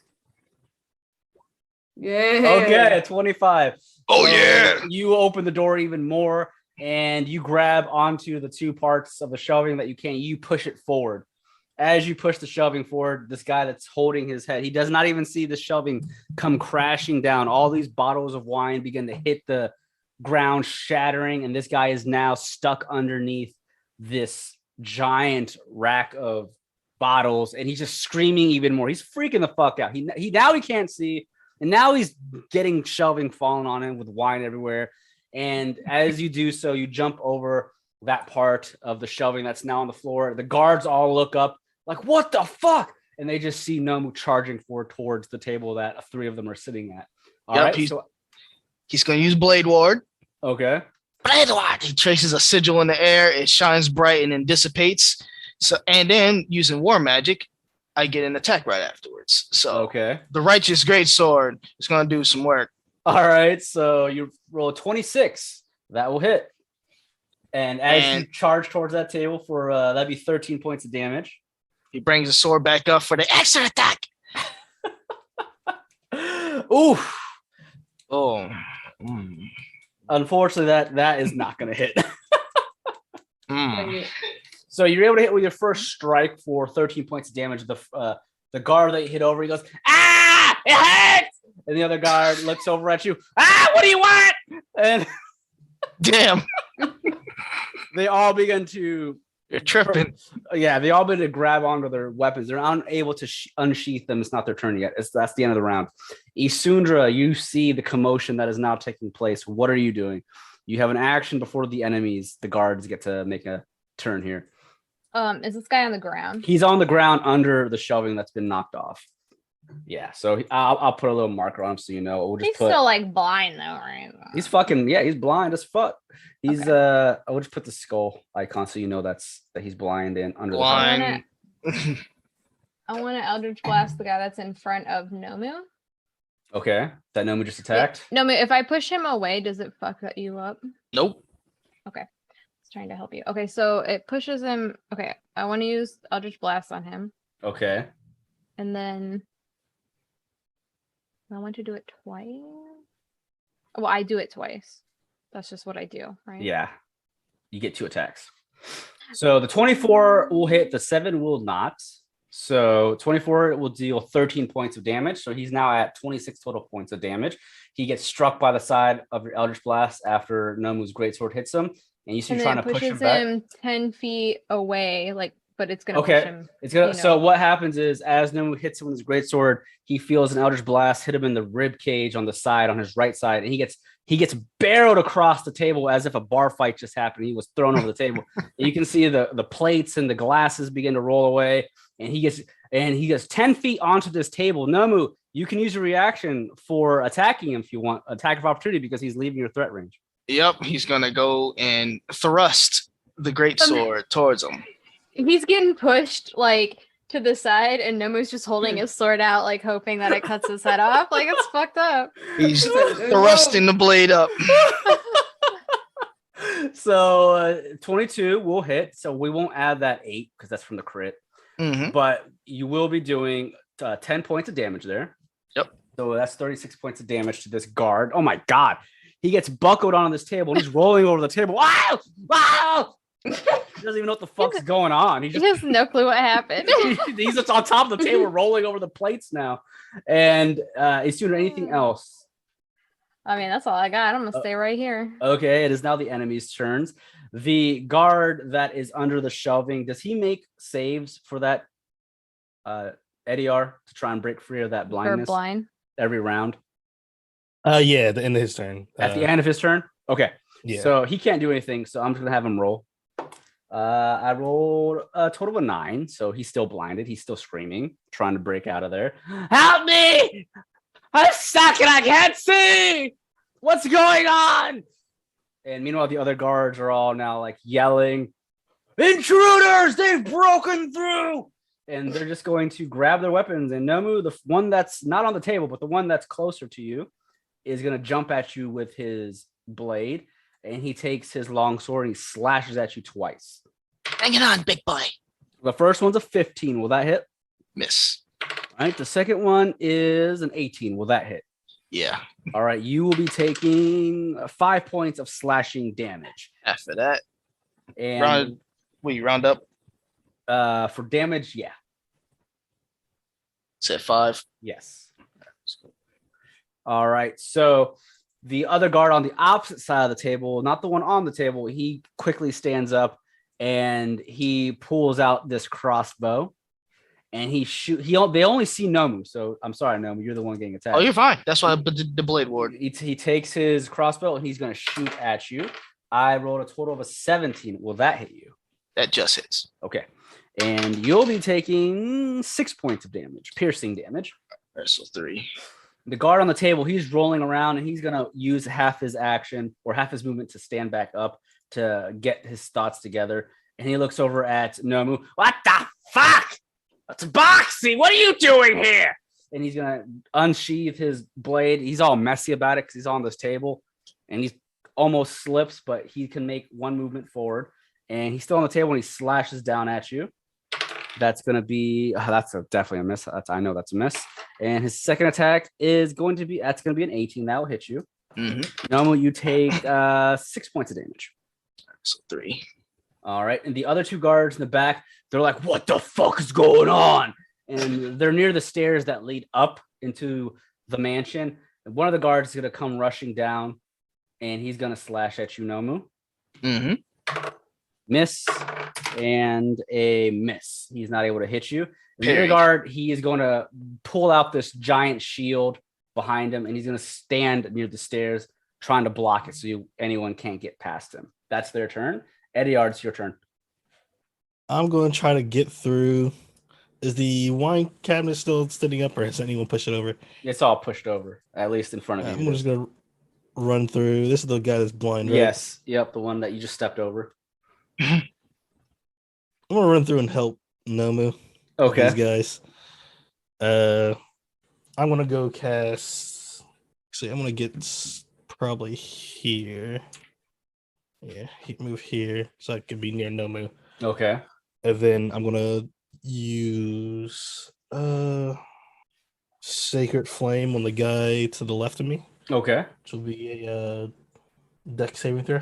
Yeah. Okay, 25. Oh, So yeah. You open the door even more and you grab onto the two parts of the shelving that you can. You push it forward. As you push the shelving forward, this guy that's holding his head, he does not even see the shelving come crashing down. All these bottles of wine begin to hit the ground, shattering, and this guy is now stuck underneath this giant rack of bottles, and he's just screaming even more. He's freaking the fuck out. He now he can't see, and now he's getting shelving falling on him with wine everywhere. And as you do so, you jump over that part of the shelving that's now on the floor. The guards all look up like, what the fuck? And they just see Nomu charging forward towards the table that three of them are sitting at. All right, He's going to use Blade Ward. Okay. Blade Ward. He traces a sigil in the air. It shines bright and then dissipates. So, and then using War Magic, I get an attack right afterwards. So okay, the Righteous Greatsword is going to do some work. All right, so you roll a 26. That will hit. And as you charge towards that table for that'd be 13 points of damage. He brings the sword back up for the extra attack. Oof. Oh. Unfortunately, that is not going to hit. Wait. So you're able to hit with your first strike for 13 points of damage. The guard that you hit over, he goes, ah, it hurts! And the other guard looks over at you, ah, what do you want? And damn. They all begin to... You're tripping. Yeah, they all begin to grab onto their weapons. They're unable to unsheath them. It's not their turn yet. That's the end of the round. Isundra, you see the commotion that is now taking place. What are you doing? You have an action before the enemies. The guards get to make a turn here. Is this guy on the ground? He's on the ground under the shelving that's been knocked off. Yeah, so I'll put a little marker on him so you know. We'll just He's still like blind though, right? He's fucking he's blind as fuck. He's okay. I will just put the skull icon so you know that he's blind and under blind. I want to Eldritch Blast the guy that's in front of Nomu. Okay, that Nomu just attacked. Yeah. Nomu, if I push him away, does it fuck you up? Nope. Okay, it's trying to help you. Okay, so it pushes him. Okay, I want to use Eldritch Blast on him. Okay, and then I want to do it twice. Well, I do it twice. That's just what I do, right? Yeah, you get 2 attacks. So the 24 will hit, the 7 will not. So 24 will deal 13 points of damage. So he's now at 26 total points of damage. He gets struck by the side of your Eldritch Blast after Nomu's Greatsword hits him. And you see trying to push him back. Pushes him 10 feet away, like, but it's going to push him. It's gonna. So what happens is, as Nomu hits him with his Greatsword, he feels an Eldritch Blast hit him in the rib cage on the side, on his right side, and he gets barreled across the table as if a bar fight just happened. He was thrown over the table. You can see the plates and the glasses begin to roll away, and he gets 10 feet onto this table. Nomu, you can use your reaction for attacking him if you want, attack of opportunity, because he's leaving your threat range. Yep, he's gonna go and thrust the Greatsword towards him. He's getting pushed like to the side, and Nomu's just holding his sword out, like hoping that it cuts his head off. Like, it's fucked up. He's thrusting the blade up. So 22 will hit. So we won't add that 8 because that's from the crit. Mm-hmm. But you will be doing 10 points of damage there. Yep. So that's 36 points of damage to this guard. Oh my god. He gets buckled on this table and he's rolling over the table. Wow! Wow! He doesn't even know what the fuck's going on. He has no clue what happened. He's just on top of the table rolling over the plates now. And is there anything else? I mean, that's all I got. I'm gonna stay right here. Okay, it is now the enemy's turns. The guard that is under the shelving, does he make saves for that Edeyar to try and break free of that blindness? For blind? Every round? Yeah, the end of his turn. At the end of his turn? Okay. Yeah. So he can't do anything, so I'm just gonna have him roll. I rolled a total of 9, so he's still blinded. He's still screaming, trying to break out of there. Help me! I'm stuck and I can't see! What's going on? And meanwhile, the other guards are all now like yelling, intruders! They've broken through! And they're just going to grab their weapons. And Nomu, the one that's not on the table, but the one that's closer to you, is going to jump at you with his blade. And he takes his long sword and he slashes at you twice. Hang it on, big boy. The first one's a 15. Will that hit? Miss. All right. The second one is an 18. Will that hit? Yeah. All right, you will be taking 5 points of slashing damage. After that, And round up. For damage, yeah. Said 5. Yes. All right. So the other guard on the opposite side of the table, not the one on the table, he quickly stands up and he pulls out this crossbow and he shoot. They only see Nomu. So I'm sorry, Nomu, you're the one getting attacked. Oh, you're fine. That's why I put the blade ward. He takes his crossbow and he's going to shoot at you. I rolled a total of a 17. Will that hit you? That just hits. Okay. And you'll be taking 6 points of damage, piercing damage. All right, so 3. The guard on the table, he's rolling around and he's going to use half his action or half his movement to stand back up to get his thoughts together. And he looks over at Nomu. What the fuck? It's boxing. What are you doing here? And he's going to unsheath his blade. He's all messy about it because he's on this table and he's almost slips, but he can make one movement forward. And he's still on the table and he slashes down at you. That's going to be, definitely a miss. I know that's a miss. And his second attack is going to be an 18. That will hit you. Mm-hmm. Nomu, you take 6 points of damage. So 3. All right. And the other two guards in the back, they're like, what the fuck is going on? And they're near the stairs that lead up into the mansion. And one of the guards is going to come rushing down and he's going to slash at you, Nomu. Mm-hmm. Miss and a miss. He's not able to hit you. The rear guard, he is going to pull out this giant shield behind him and he's going to stand near the stairs trying to block it so anyone can't get past him. That's their turn. Edeyar, it's your turn. I'm going to try to get through. Is the wine cabinet still sitting up or has anyone pushed it over? It's all pushed over, at least in front of you. I'm just going to run through. This is the guy that's blind, right? Yes. Yep. The one that you just stepped over. I'm going to run through and help Nomu. Okay. These guys. I'm going to go cast. Actually, I'm going to get probably here. Yeah, move here so I can be near Nomu. Okay. And then I'm going to use Sacred Flame on the guy to the left of me. Okay. Which will be a dex saving throw.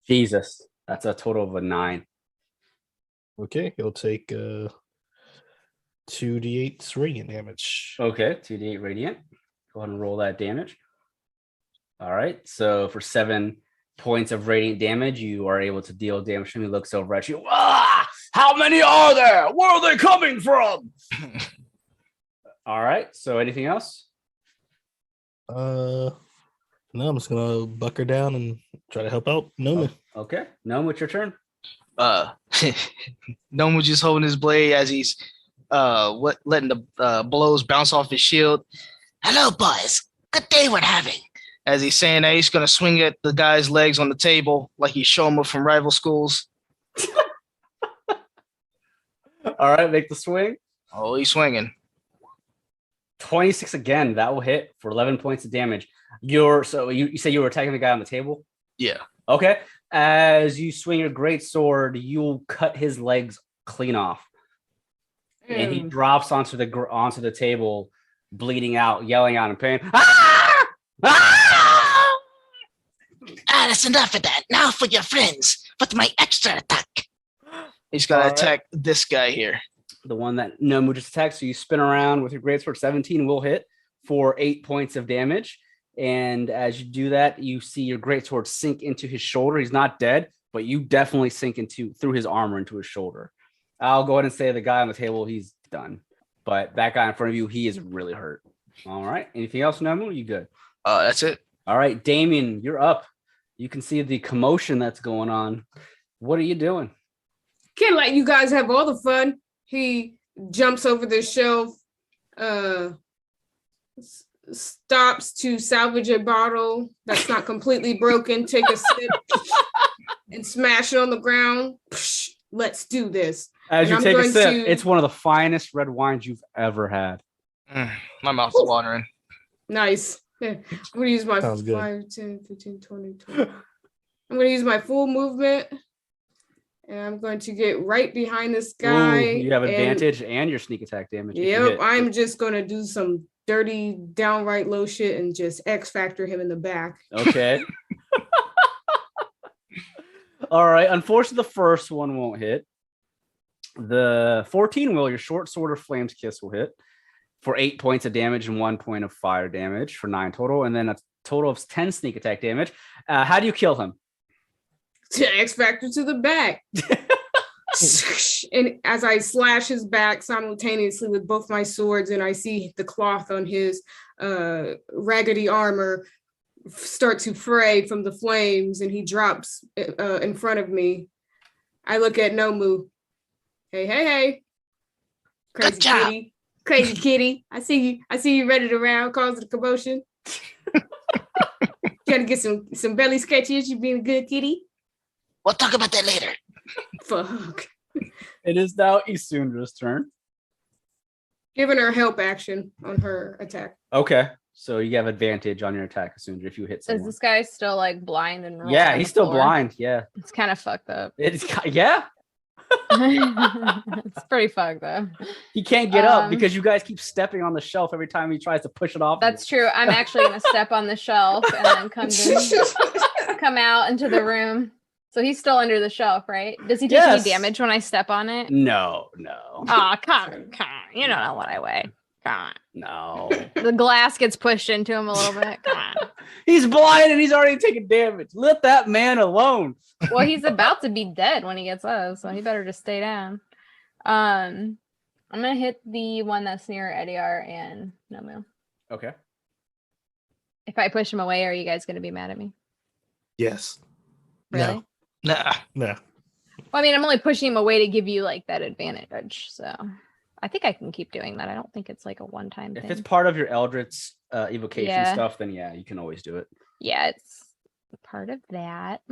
Jesus. That's a total of a 9. Okay, he'll take 2d8 radiant damage. Okay, 2d8 radiant. Go ahead and roll that damage. All right, so for 7 points of radiant damage, you are able to deal damage. And he looks over at you. Ah! How many are there? Where are they coming from? All right, so anything else? No, I'm just gonna buck her down and try to help out Nomu. Okay, Nomu, it's your turn. Nomu just holding his blade as he's letting the blows bounce off his shield. Hello, boys. Good day we're having. As he's saying that, he's gonna swing at the guy's legs on the table like he's Shoma from rival schools. All right, make the swing. Oh, he's swinging. 26 again. That will hit for 11 points of damage. You say you were attacking the guy on the table? Yeah. Okay. As you swing your great sword, you'll cut his legs clean off. And he drops onto the table, bleeding out, yelling out in pain. Ah! Ah! That's enough of that. Now for your friends with my extra attack. He's gonna attack this guy here. The one that Nomu just attacked. So you spin around with your greatsword. 17 will hit for 8 points of damage. And as you do that, you see your greatsword sink into his shoulder. He's not dead, but you definitely sink through his armor into his shoulder. I'll go ahead and say the guy on the table, he's done. But that guy in front of you, he is really hurt. All right. Anything else, Nomu? You good? That's it. All right, Damien, you're up. You can see the commotion that's going on. What are you doing? Can't let you guys have all the fun. He jumps over the shelf, stops to salvage a bottle that's not completely broken, take a sip, and smash it on the ground. Psh, let's do this. As you take a sip, it's one of the finest red wines you've ever had. My mouth is watering. Nice. Yeah. I'm going to use my 5, 10, 15, 20, 20. I'm going to use my full movement. And I'm going to get right behind this guy. Ooh, you have advantage and your sneak attack damage. Yep, I'm just going to do some dirty, downright low shit and just X Factor him in the back. Okay. All right. Unfortunately, the first one won't hit. The 14 will, your short sword of flames kiss will hit for 8 points of damage and 1 point of fire damage for 9 total, and then a total of 10 sneak attack damage. How do you kill him? X Factor to the back. And as I slash his back simultaneously with both my swords, and I see the cloth on his raggedy armor start to fray from the flames, and he drops in front of me. I look at Nomu. Hey. Crazy kitty. Crazy kitty. I see you ready to round, causing a commotion. Trying to get some belly sketches. You being a good kitty. We'll talk about that later. Fuck. It is now Isundra's turn. Giving her help action on her attack. Okay. So you have advantage on your attack, Isundra, if you hit Is someone. this guy still like blind and rolling Yeah, on he's the still floor? blind. Yeah. It's kind of fucked up. Yeah. It's pretty fucked up. He can't get up because you guys keep stepping on the shelf every time he tries to push it off. That's true. I'm actually gonna step on the shelf and then come out into the room. So he's still under the shelf, right? Does he take any damage when I step on it? No. Oh, come on. You don't know what I weigh. Come on. No. The glass gets pushed into him a little bit. Come on. He's blind and he's already taking damage. Let that man alone. Well, he's about to be dead when he gets up, so he better just stay down. I'm gonna hit the one that's near Edeyar and Nomu. Okay. If I push him away, are you guys gonna be mad at me? Yes. Really? Nah. No. Well, I mean, I'm only pushing him away to give you like that advantage, so I think I can keep doing that. I don't think it's like a one-time thing. If it's part of your Eldritch evocation Yeah. stuff, then yeah, you can always do it. Yeah, it's part of that.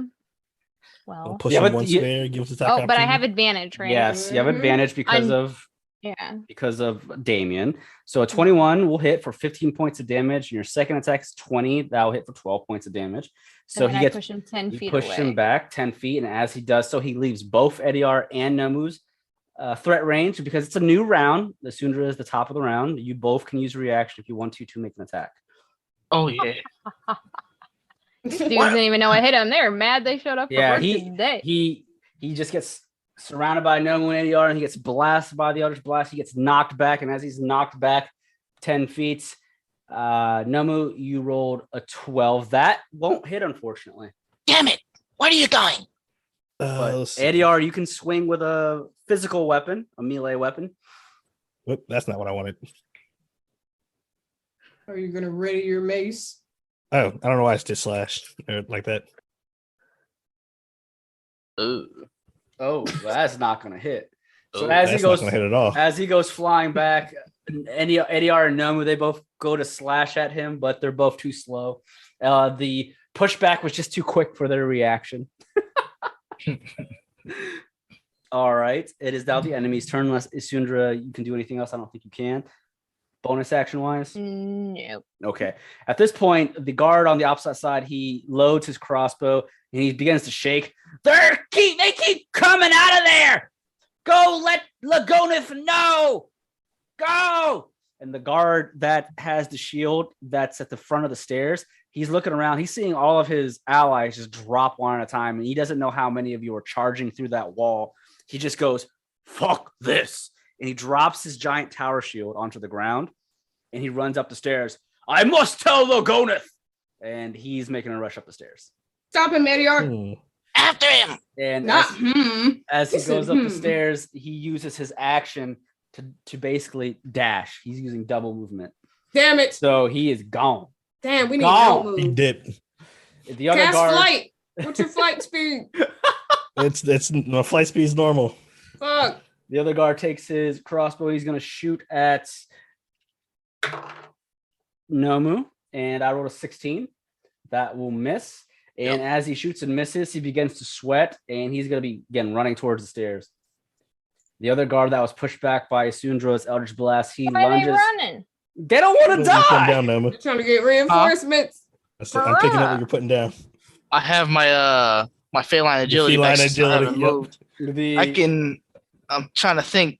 Well, Push Yeah, him but once you- there, give us attack oh, but I opportunity. have advantage, right? Yes, you have advantage because Yeah. of Damien. So a 21 will hit for 15 points of damage, and your second attack is 20. That will hit for 12 points of damage. So And then he I gets push him 10 you feet push away. him back 10 feet, and as he does so, he leaves both Edeyar and Nomu's threat range because it's a new round. The Sundra is the top of the round. You both can use a reaction if you want to make an attack. Oh yeah. Dude didn't even know I hit him. They're mad they showed up for Yeah, work today. he just gets surrounded by Nomu and Edeyar, and he gets blasted by the Eldritch Blast. He gets knocked back, and as he's knocked back 10 feet, Nomu, you rolled a 12. That won't hit, unfortunately. Damn it! Where are you going? But Let's see. Edeyar, you can swing with a physical weapon, a melee weapon. Whoop, that's not what I wanted. Are you gonna ready your mace? Oh, I don't know why it's just slash or like that. Oh, well, that's not going to hit. So Oh, as That's he goes, not gonna hit at all. as he goes flying back, Edeyar and Nomu, they both go to slash at him, but they're both too slow. The pushback was just too quick for their reaction. All right, it is now the enemy's turn. Unless Isundra, you can do anything else. I don't think you can. Bonus action wise. Nope. Okay. At this point, the guard on the opposite side, he loads his crossbow and he begins to shake. They keep coming out of there. Go, let Lagonif know. Go. And the guard that has the shield that's at the front of the stairs, he's looking around. He's seeing all of his allies just drop one at a time, and he doesn't know how many of you are charging through that wall. He just goes, fuck this. And he drops his giant tower shield onto the ground, and he runs up the stairs. I must tell Lagonif. And he's making a rush up the stairs. Stop him, Edeyar. After him! And Not as he Listen, goes up the stairs, he uses his action to basically dash. He's using double movement. Damn it. So he is gone. Damn, we need Gone. help He move. dipped. The other Cast guard, flight. What's your flight speed? It's my flight speed is normal. Fuck. the other guard takes his crossbow. He's going to shoot at Nomu, and I rolled a 16. That will miss. And as he shoots and misses, he begins to sweat, and he's going to be, again, running towards the stairs. The other guard that was pushed back by Isundra's Eldritch Blast, he Why are they lunges. running? They don't want to Come die. down, Noma. Trying to get reinforcements. I'm picking up what you're putting down. I have my my feline agility. feline back since I agility, haven't yep. moved. I'm trying to think.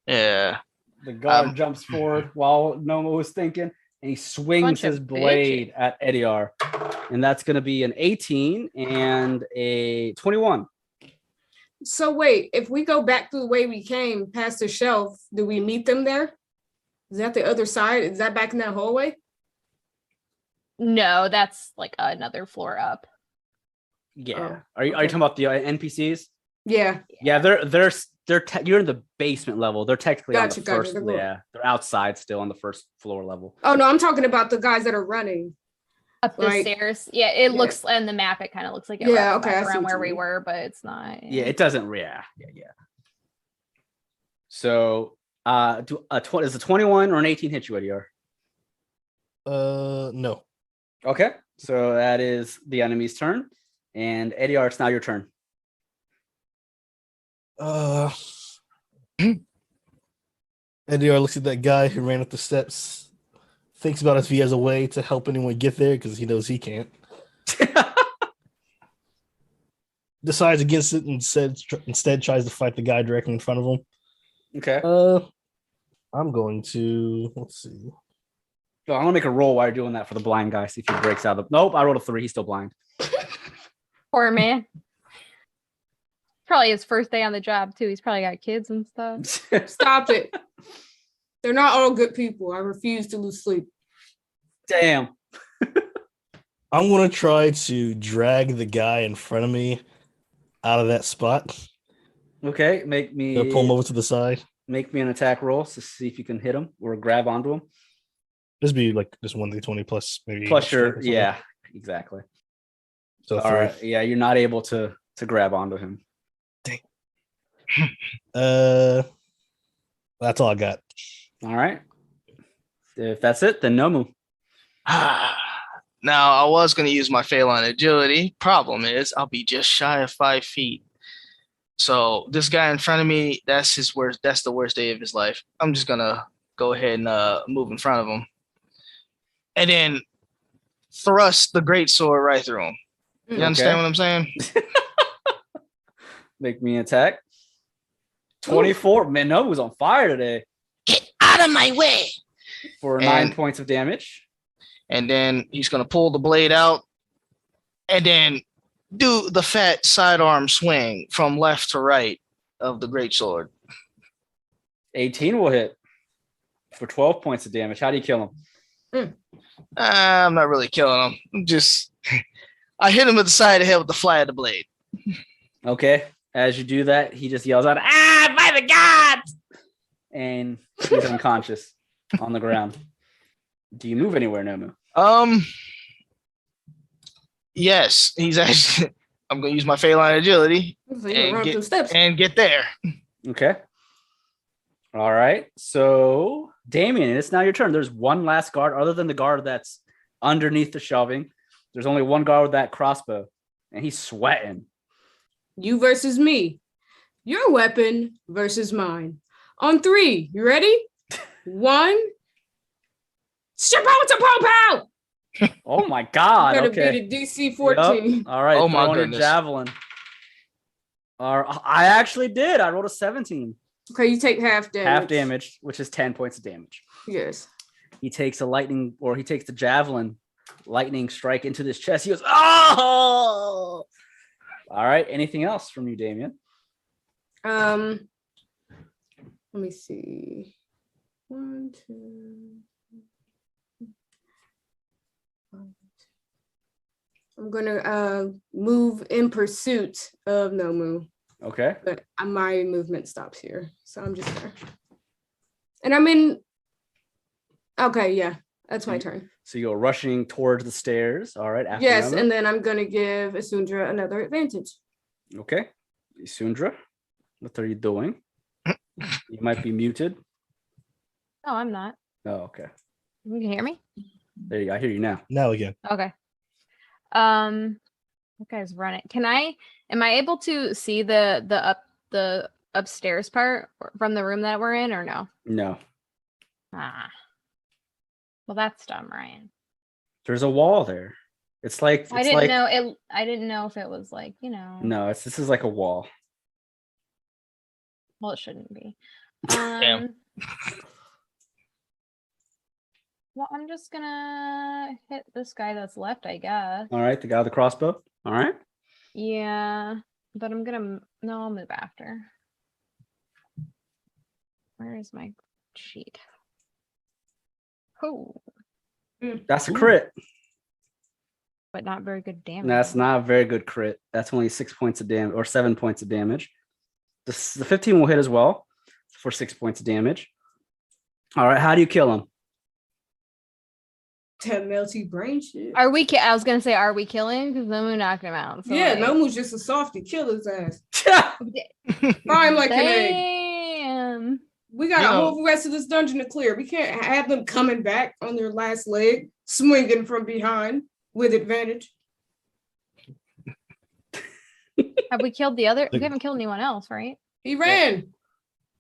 Yeah. The guard jumps forward while Nomu was thinking, and he swings Bunch of his blade at Edeyar. And that's going to be an 18 and a 21. So wait, if we go back through the way we came past the shelf, do we meet them there? Is that the other side? Is that back in that hallway? No, that's like another floor up. Yeah. Oh, Are you talking about the NPCs? Yeah. Yeah, you're in the basement level. They're technically on the first. They're outside still on the first floor level. Oh no, I'm talking about the guys that are running up the stairs. Yeah, it looks on the map. It kind of looks like it. Yeah, okay. Around where we were, but it's not. Yeah, it doesn't. Yeah. So, is a 21 or an 18 hit you, Edeyar? No. Okay, so that is the enemy's turn, and Edeyar, it's now your turn. Edeyar looks at that guy who ran up the steps, thinks about if he has a way to help anyone get there because he knows he can't. Decides against it and instead tries to fight the guy directly in front of him. Okay. I'm going to let's see. So I'm gonna make a roll while you're doing that for the blind guy. See if he breaks out of the. Nope, I rolled a 3. He's still blind. Poor man. Probably his first day on the job too. He's probably got kids and stuff. Stop it. They're not all good people. I refuse to lose sleep. Damn. I'm gonna try to drag the guy in front of me out of that spot. Okay, make me pull him over to the side. Make me an attack roll to see if you can hit him or grab onto him. This be like just 1d20 plus maybe plus your exactly. So all right, yeah, you're not able to grab onto him. Dang. That's all I got. All right. If that's it, then Nomu. Now, I was going to use my Phalanx agility. Problem is, I'll be just shy of 5 feet. So this guy in front of me, that's his worst. That's the worst day of his life. I'm just going to go ahead and move in front of him. And then thrust the great sword right through him. You understand what I'm saying? Make me attack. 24. Man, Nomu's on fire today. Get out of my way! For 9 points of damage. And then he's going to pull the blade out and then do the fat sidearm swing from left to right of the great sword. 18 will hit for 12 points of damage. How do you kill him? I'm not really killing him. I hit him at the side of the head with the flat of the blade. Okay. As you do that, he just yells out, "Ah, by the gods!" And he's unconscious on the ground. Do you move anywhere, Nomu? Yes, he's actually. I'm going to use my Phalanx agility and get there. Okay. All right. So, Damien, it's now your turn. There's one last guard, other than the guard that's underneath the shelving. There's only one guard with that crossbow, and he's sweating. You versus me. Your weapon versus mine. On 3, you ready? 1. Shapow! Oh my God! Gotta Okay. beat a DC 14. Yep. All right. Oh my goodness. Javelin. I actually did. I rolled a 17. Okay, you take half damage. Half damage, which is 10 points of damage. Yes. He takes the javelin lightning strike into this chest. He goes, "Oh!" All right. Anything else from you, Damien? Let me see. 1, 2. I'm gonna move in pursuit of Nomu. Okay. But my movement stops here, so I'm just there. And I'm in. Okay, yeah, that's my turn. So you go rushing towards the stairs. All right. After yes, Nomu. and then I'm gonna give Isundra another advantage. Okay. Isundra, what are you doing? You might be muted. No, I'm not. Oh, okay. You can hear me? There you go. I hear you now. Now again. Okay. That guy's running. Am I able to see the upstairs part from the room that we're in or no? No. Well, that's dumb, Ryan. There's a wall there. It's like I didn't know if it was like, No, this is like a wall. Well, it shouldn't be. Damn. Well, I'm just gonna hit this guy that's left, I guess. All right, the guy with the crossbow. All right. Yeah, but I'll move after. Where is my sheet? Oh, That's a crit. but not very good damage. That's not a very good crit. That's only 6 points of damage or 7 points of damage. The 15 will hit as well for 6 points of damage. All right, how do you kill him? That melty brain shit. Are we? I was gonna say, are we killing? Because Nomu knocked him out. So Yeah, like, Nomu's just a softy. Kill his ass. Fry him like an egg. damn. We got a whole rest of this dungeon to clear. We can't have them coming back on their last leg, swinging from behind with advantage. Have we killed the other? We haven't killed anyone else, right? He ran.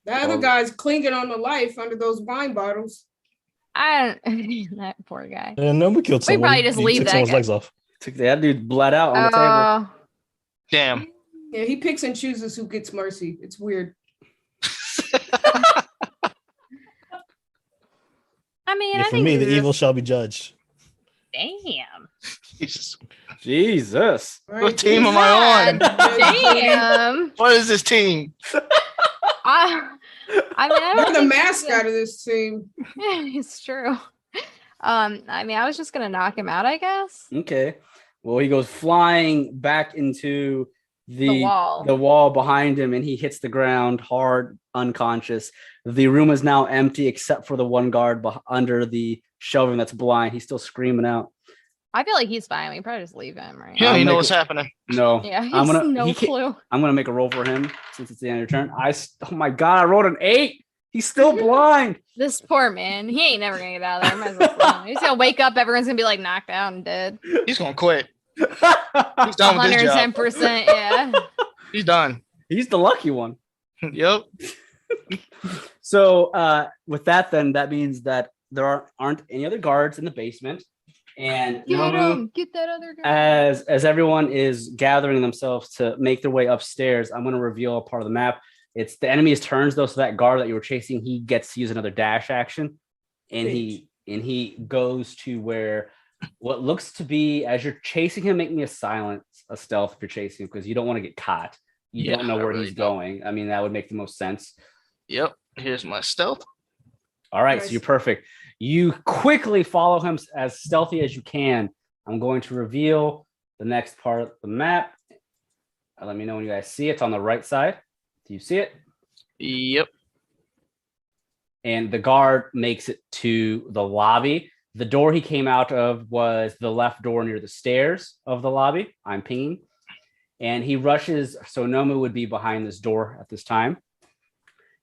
The other Oh. guy's clinging on the life under those wine bottles. I don't. That poor guy. And Nomu killed We someone. probably just He leave took that someone's guy. legs off. That dude bled out on the table. Damn. Yeah, he picks and chooses who gets mercy. It's weird. I mean, Yeah, I for think me, the this is- evil shall be judged. Damn. Jesus. Jesus. Right? What team am I on? God damn. What is this team? I mean, I don't You're the think- mascot of this team. It's true. I mean, I was just gonna knock him out, I guess. Okay. Well, he goes flying back into The wall. the wall behind him, and he hits the ground hard, unconscious. The room is now empty except for the one guard under the shelving that's blind. He's still screaming out. I feel like he's fine. We probably just leave him, right? You don't even know make what's it- happening. No. Yeah, he I'm has gonna no he can't- clue. I'm gonna make a roll for him since it's the end of your turn. Oh my god, I rolled an 8. He's still blind. This poor man, he ain't never gonna get out of there. Might as well throw him. He's gonna wake up, everyone's gonna be like knocked out and dead. He's gonna quit. He's done with his job. 110%, yeah. He's done. He's the lucky one. Yep. So with that, then that means that there aren't any other guards in the basement, and Get Nomu, him! Get that other guy. as everyone is gathering themselves to make their way upstairs, I'm going to reveal a part of the map. It's the enemy's turns though, so that guard that you were chasing, he gets to use another dash action, and he goes to where what looks to be, as you're chasing him, make me a stealth if you're chasing him, because you don't want to get caught. You Yeah, don't know I where really he's don't. going. I mean, that would make the most sense. Yep. Here's my stealth. All right, Nice. so you're perfect. You quickly follow him as stealthy as you can. I'm going to reveal the next part of the map. Let me know when you guys see it. It's on the right side. Do you see it? Yep. And the guard makes it to the lobby. The door he came out of was the left door near the stairs of the lobby. I'm pinging. And he rushes, so Nomu would be behind this door at this time.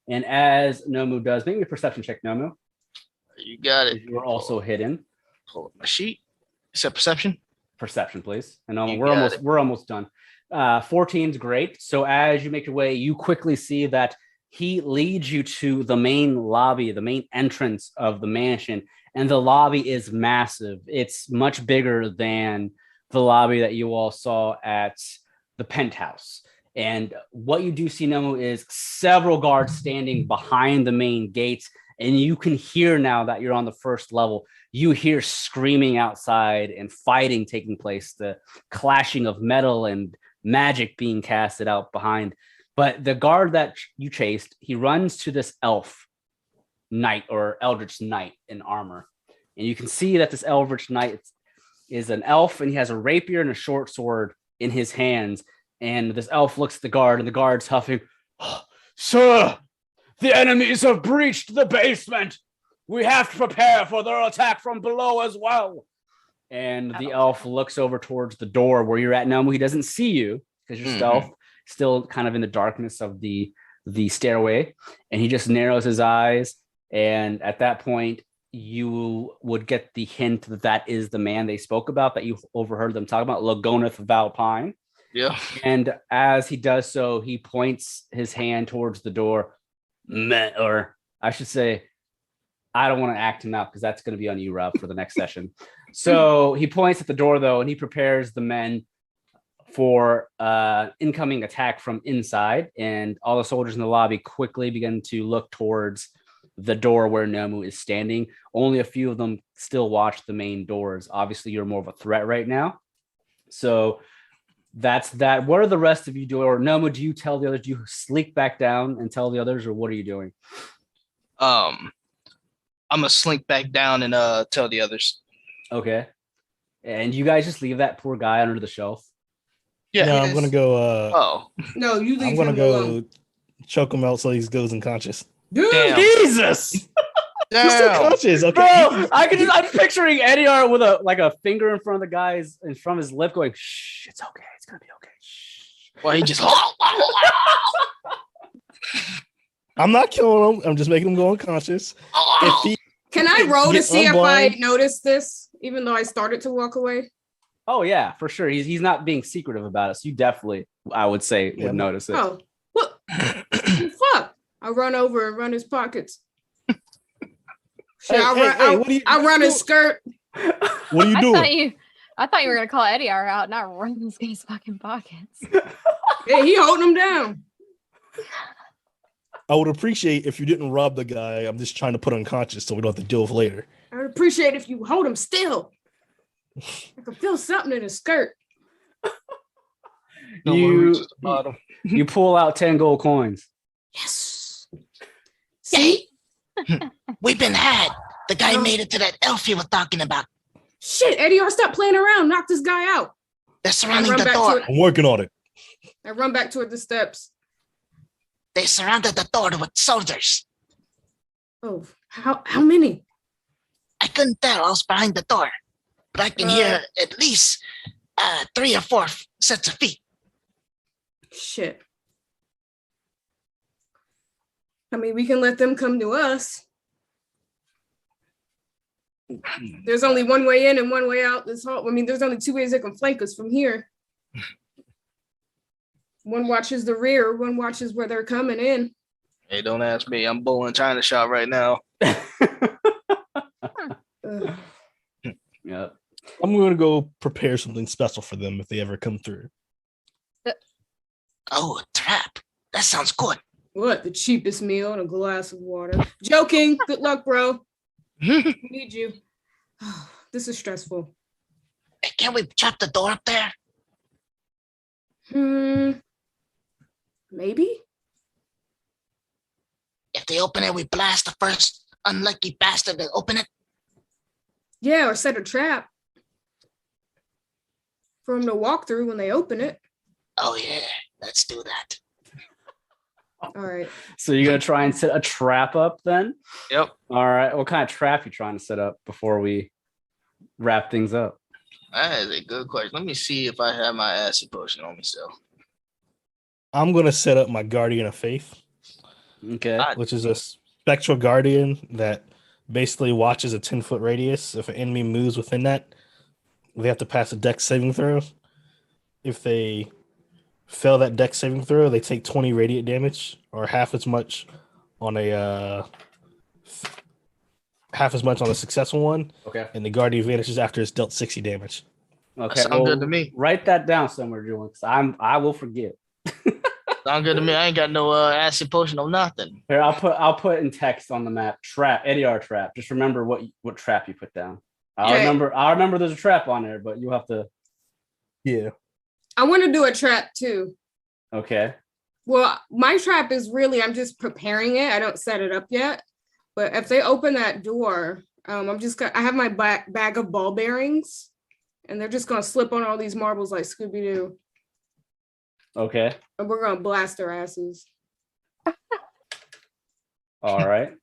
And as Nomu does, make me a perception check, Nomu. You got it. You are also hidden. Pull up my sheet. Is that perception? Perception, please. And You we're got almost it. we're almost done. 14's great. So as you make your way, you quickly see that he leads you to the main lobby, the main entrance of the mansion, and the lobby is massive. It's much bigger than the lobby that you all saw at the penthouse. And what you do see, Nomu, is several guards standing behind the main gates, and you can hear now that you're on the first level. You hear screaming outside and fighting taking place, the clashing of metal and magic being casted out behind. But the guard that you chased, he runs to this elf knight or eldritch knight in armor. And you can see that this eldritch knight is an elf, and he has a rapier and a short sword in his hands. And this elf looks at the guard, and the guard's huffing, "Sir, the enemies have breached the basement. We have to prepare for their attack from below as well." And the elf looks over towards the door where you're at, Nomu. He doesn't see you because you're stealth, still kind of in the darkness of the stairway. And he just narrows his eyes. And at that point, you would get the hint that that is the man they spoke about, that you overheard them talk about, Lagoneth Valpine. Yeah. And as he does so, he points his hand towards the door. Or I should say, I don't want to act him out because that's going to be on you, Rob, for the next session. So he points at the door, though, and he prepares the men for incoming attack from inside, and all the soldiers in the lobby quickly begin to look towards the door where Nomu is standing. Only a few of them still watch the main doors. Obviously, you're more of a threat right now. So that's that. What are the rest of you doing? Or Nomu, do you tell the others? Do you slink back down and tell the others, or what are you doing? I'm gonna slink back down and tell the others. Okay. And you guys just leave that poor guy under the shelf? Yeah. No, I'm gonna go. Oh, No, you I'm leave gonna him go alone. choke him out so he goes unconscious. Dude, damn. Jesus! He's still conscious. Okay. Bro, I'm picturing Edeyar with a finger in front of the guy's in front of his lip going, shh, it's okay, it's gonna be okay. Shh. Well, he just. I'm not killing him. I'm just making him go unconscious. If he can I roll to get see if I unblind- noticed this, even though I started to walk away? Oh yeah, for sure. He's not being secretive about it. So you definitely, I would say, Yeah. would notice it. Oh, what? Fuck! I run over and run his pockets. Shit, I run his skirt. What are you doing? I thought you were gonna call Edeyar out, not run this guy's fucking pockets. Yeah, he holding him down. I would appreciate if you didn't rob the guy. I'm just trying to put unconscious so we don't have to deal with later. I would appreciate if you hold him still. I can feel something in his skirt. You pull out 10 gold coins. Yes. See? We've been had. The guy Oh. made it to that elf you were talking about. Shit, Edeyar, stop playing around. Knock this guy out. They're surrounding run the back to door. it. I'm working on it. I run back toward the steps. They surrounded the door with soldiers. Oh, how many? I couldn't tell. I was behind the door. But I can hear at least 3 or 4 sets of feet. Shit. I mean, we can let them come to us. There's only one way in and one way out this hall. I mean, there's only 2 ways they can flank us from here. One watches the rear, one watches where they're coming in. Hey, don't ask me. I'm bowling China shop right now. Ugh. Yep. I'm going to go prepare something special for them if they ever come through. Oh, a trap. That sounds good. What? The cheapest meal and a glass of water. Joking. Good luck, bro. We need you. This is stressful. Hey, can't we trap the door up there? Maybe? If they open it, we blast the first unlucky bastard that open it. Yeah, or set a trap for them to walk through when they open it. Oh, yeah. Let's do that. All right. So you're gonna try and set a trap up then? Yep. All right. What kind of trap you trying to set up before we wrap things up? That is a good question. Let me see if I have my acid potion on me still. I'm going to set up my Guardian of Faith, Okay. which is a spectral guardian that basically watches a 10-foot radius. If an enemy moves within that, they have to pass a dex saving throw. If they fail that dex saving throw, they take 20 radiant damage, or half as much on a successful one. Okay. And the guardian vanishes after it's dealt 60 damage. Okay. Sound good to me. Write that down somewhere, Julian, because I will forget. Sound good to me. I ain't got no acid potion or nothing. Here, I'll put in text on the map. Trap, Edeyar trap. Just remember what trap you put down. I'll remember there's a trap on there, but you have to. Yeah. I want to do a trap too. Okay. Well, my trap is really, I'm just preparing it. I don't set it up yet. But if they open that door, I have my bag of ball bearings, and they're just going to slip on all these marbles like Scooby-Doo. Okay. And we're going to blast their asses. All right.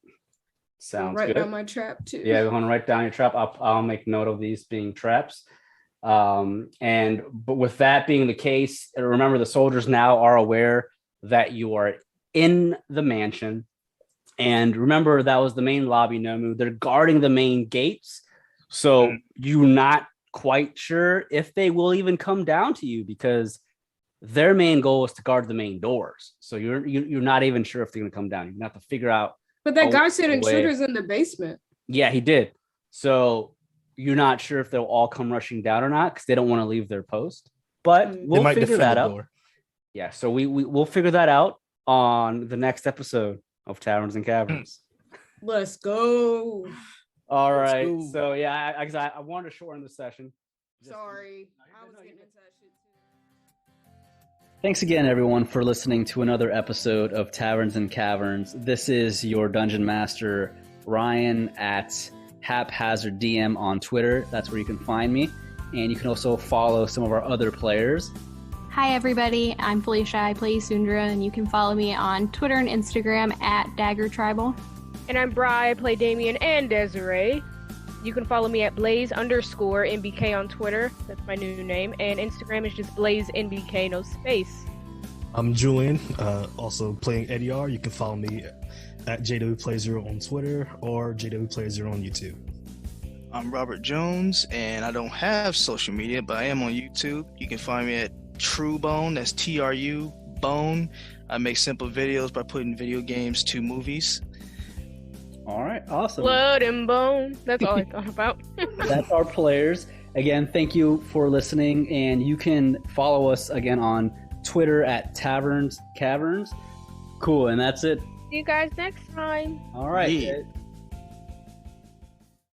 Sounds Write good. down my trap too. Yeah, we're gonna write down your trap. I'll make note of these being traps. But with that being the case, remember the soldiers now are aware that you are in the mansion. And remember, that was the main lobby, Nomu. They're guarding the main gates. So you're not quite sure if they will even come down to you, because their main goal is to guard the main doors. So you're not even sure if they're gonna come down. You're gonna have to figure out. But that guy said way. intruders in the basement. Yeah, he did. So you're not sure if they'll all come rushing down or not, because they don't want to leave their post. But They we'll might figure defend that the out. door. Yeah, so we'll figure that out on the next episode of Taverns and Caverns. Let's go. All Let's right. go. So yeah, I wanted to shorten the session. Sorry. I was getting into that shit too. Thanks again, everyone, for listening to another episode of Taverns and Caverns. This is your Dungeon Master, Ryan, at Haphazard DM on Twitter. That's where you can find me. And you can also follow some of our other players. Hi everybody, I'm Felicia. I play Isundra, and you can follow me on Twitter and Instagram at Dagger Tribal. And I'm Bri. I play Damien and Desiree. You can follow me at Blaze_NBK on Twitter. That's my new name. And Instagram is just BlazeNBK, no space. I'm Julian, also playing Edeyar. You can follow me at JWPlay0 on Twitter or JWPlay0 on YouTube. I'm Robert Jones, and I don't have social media, but I am on YouTube. You can find me at TrueBone. That's TRU Bone. I make simple videos by putting video games to movies. All right. Awesome. Blood and bone. That's all I thought about. That's our players. Again, thank you for listening. And you can follow us again on Twitter at Taverns Caverns. Cool. And that's it. See you guys next time. All right. Yeah.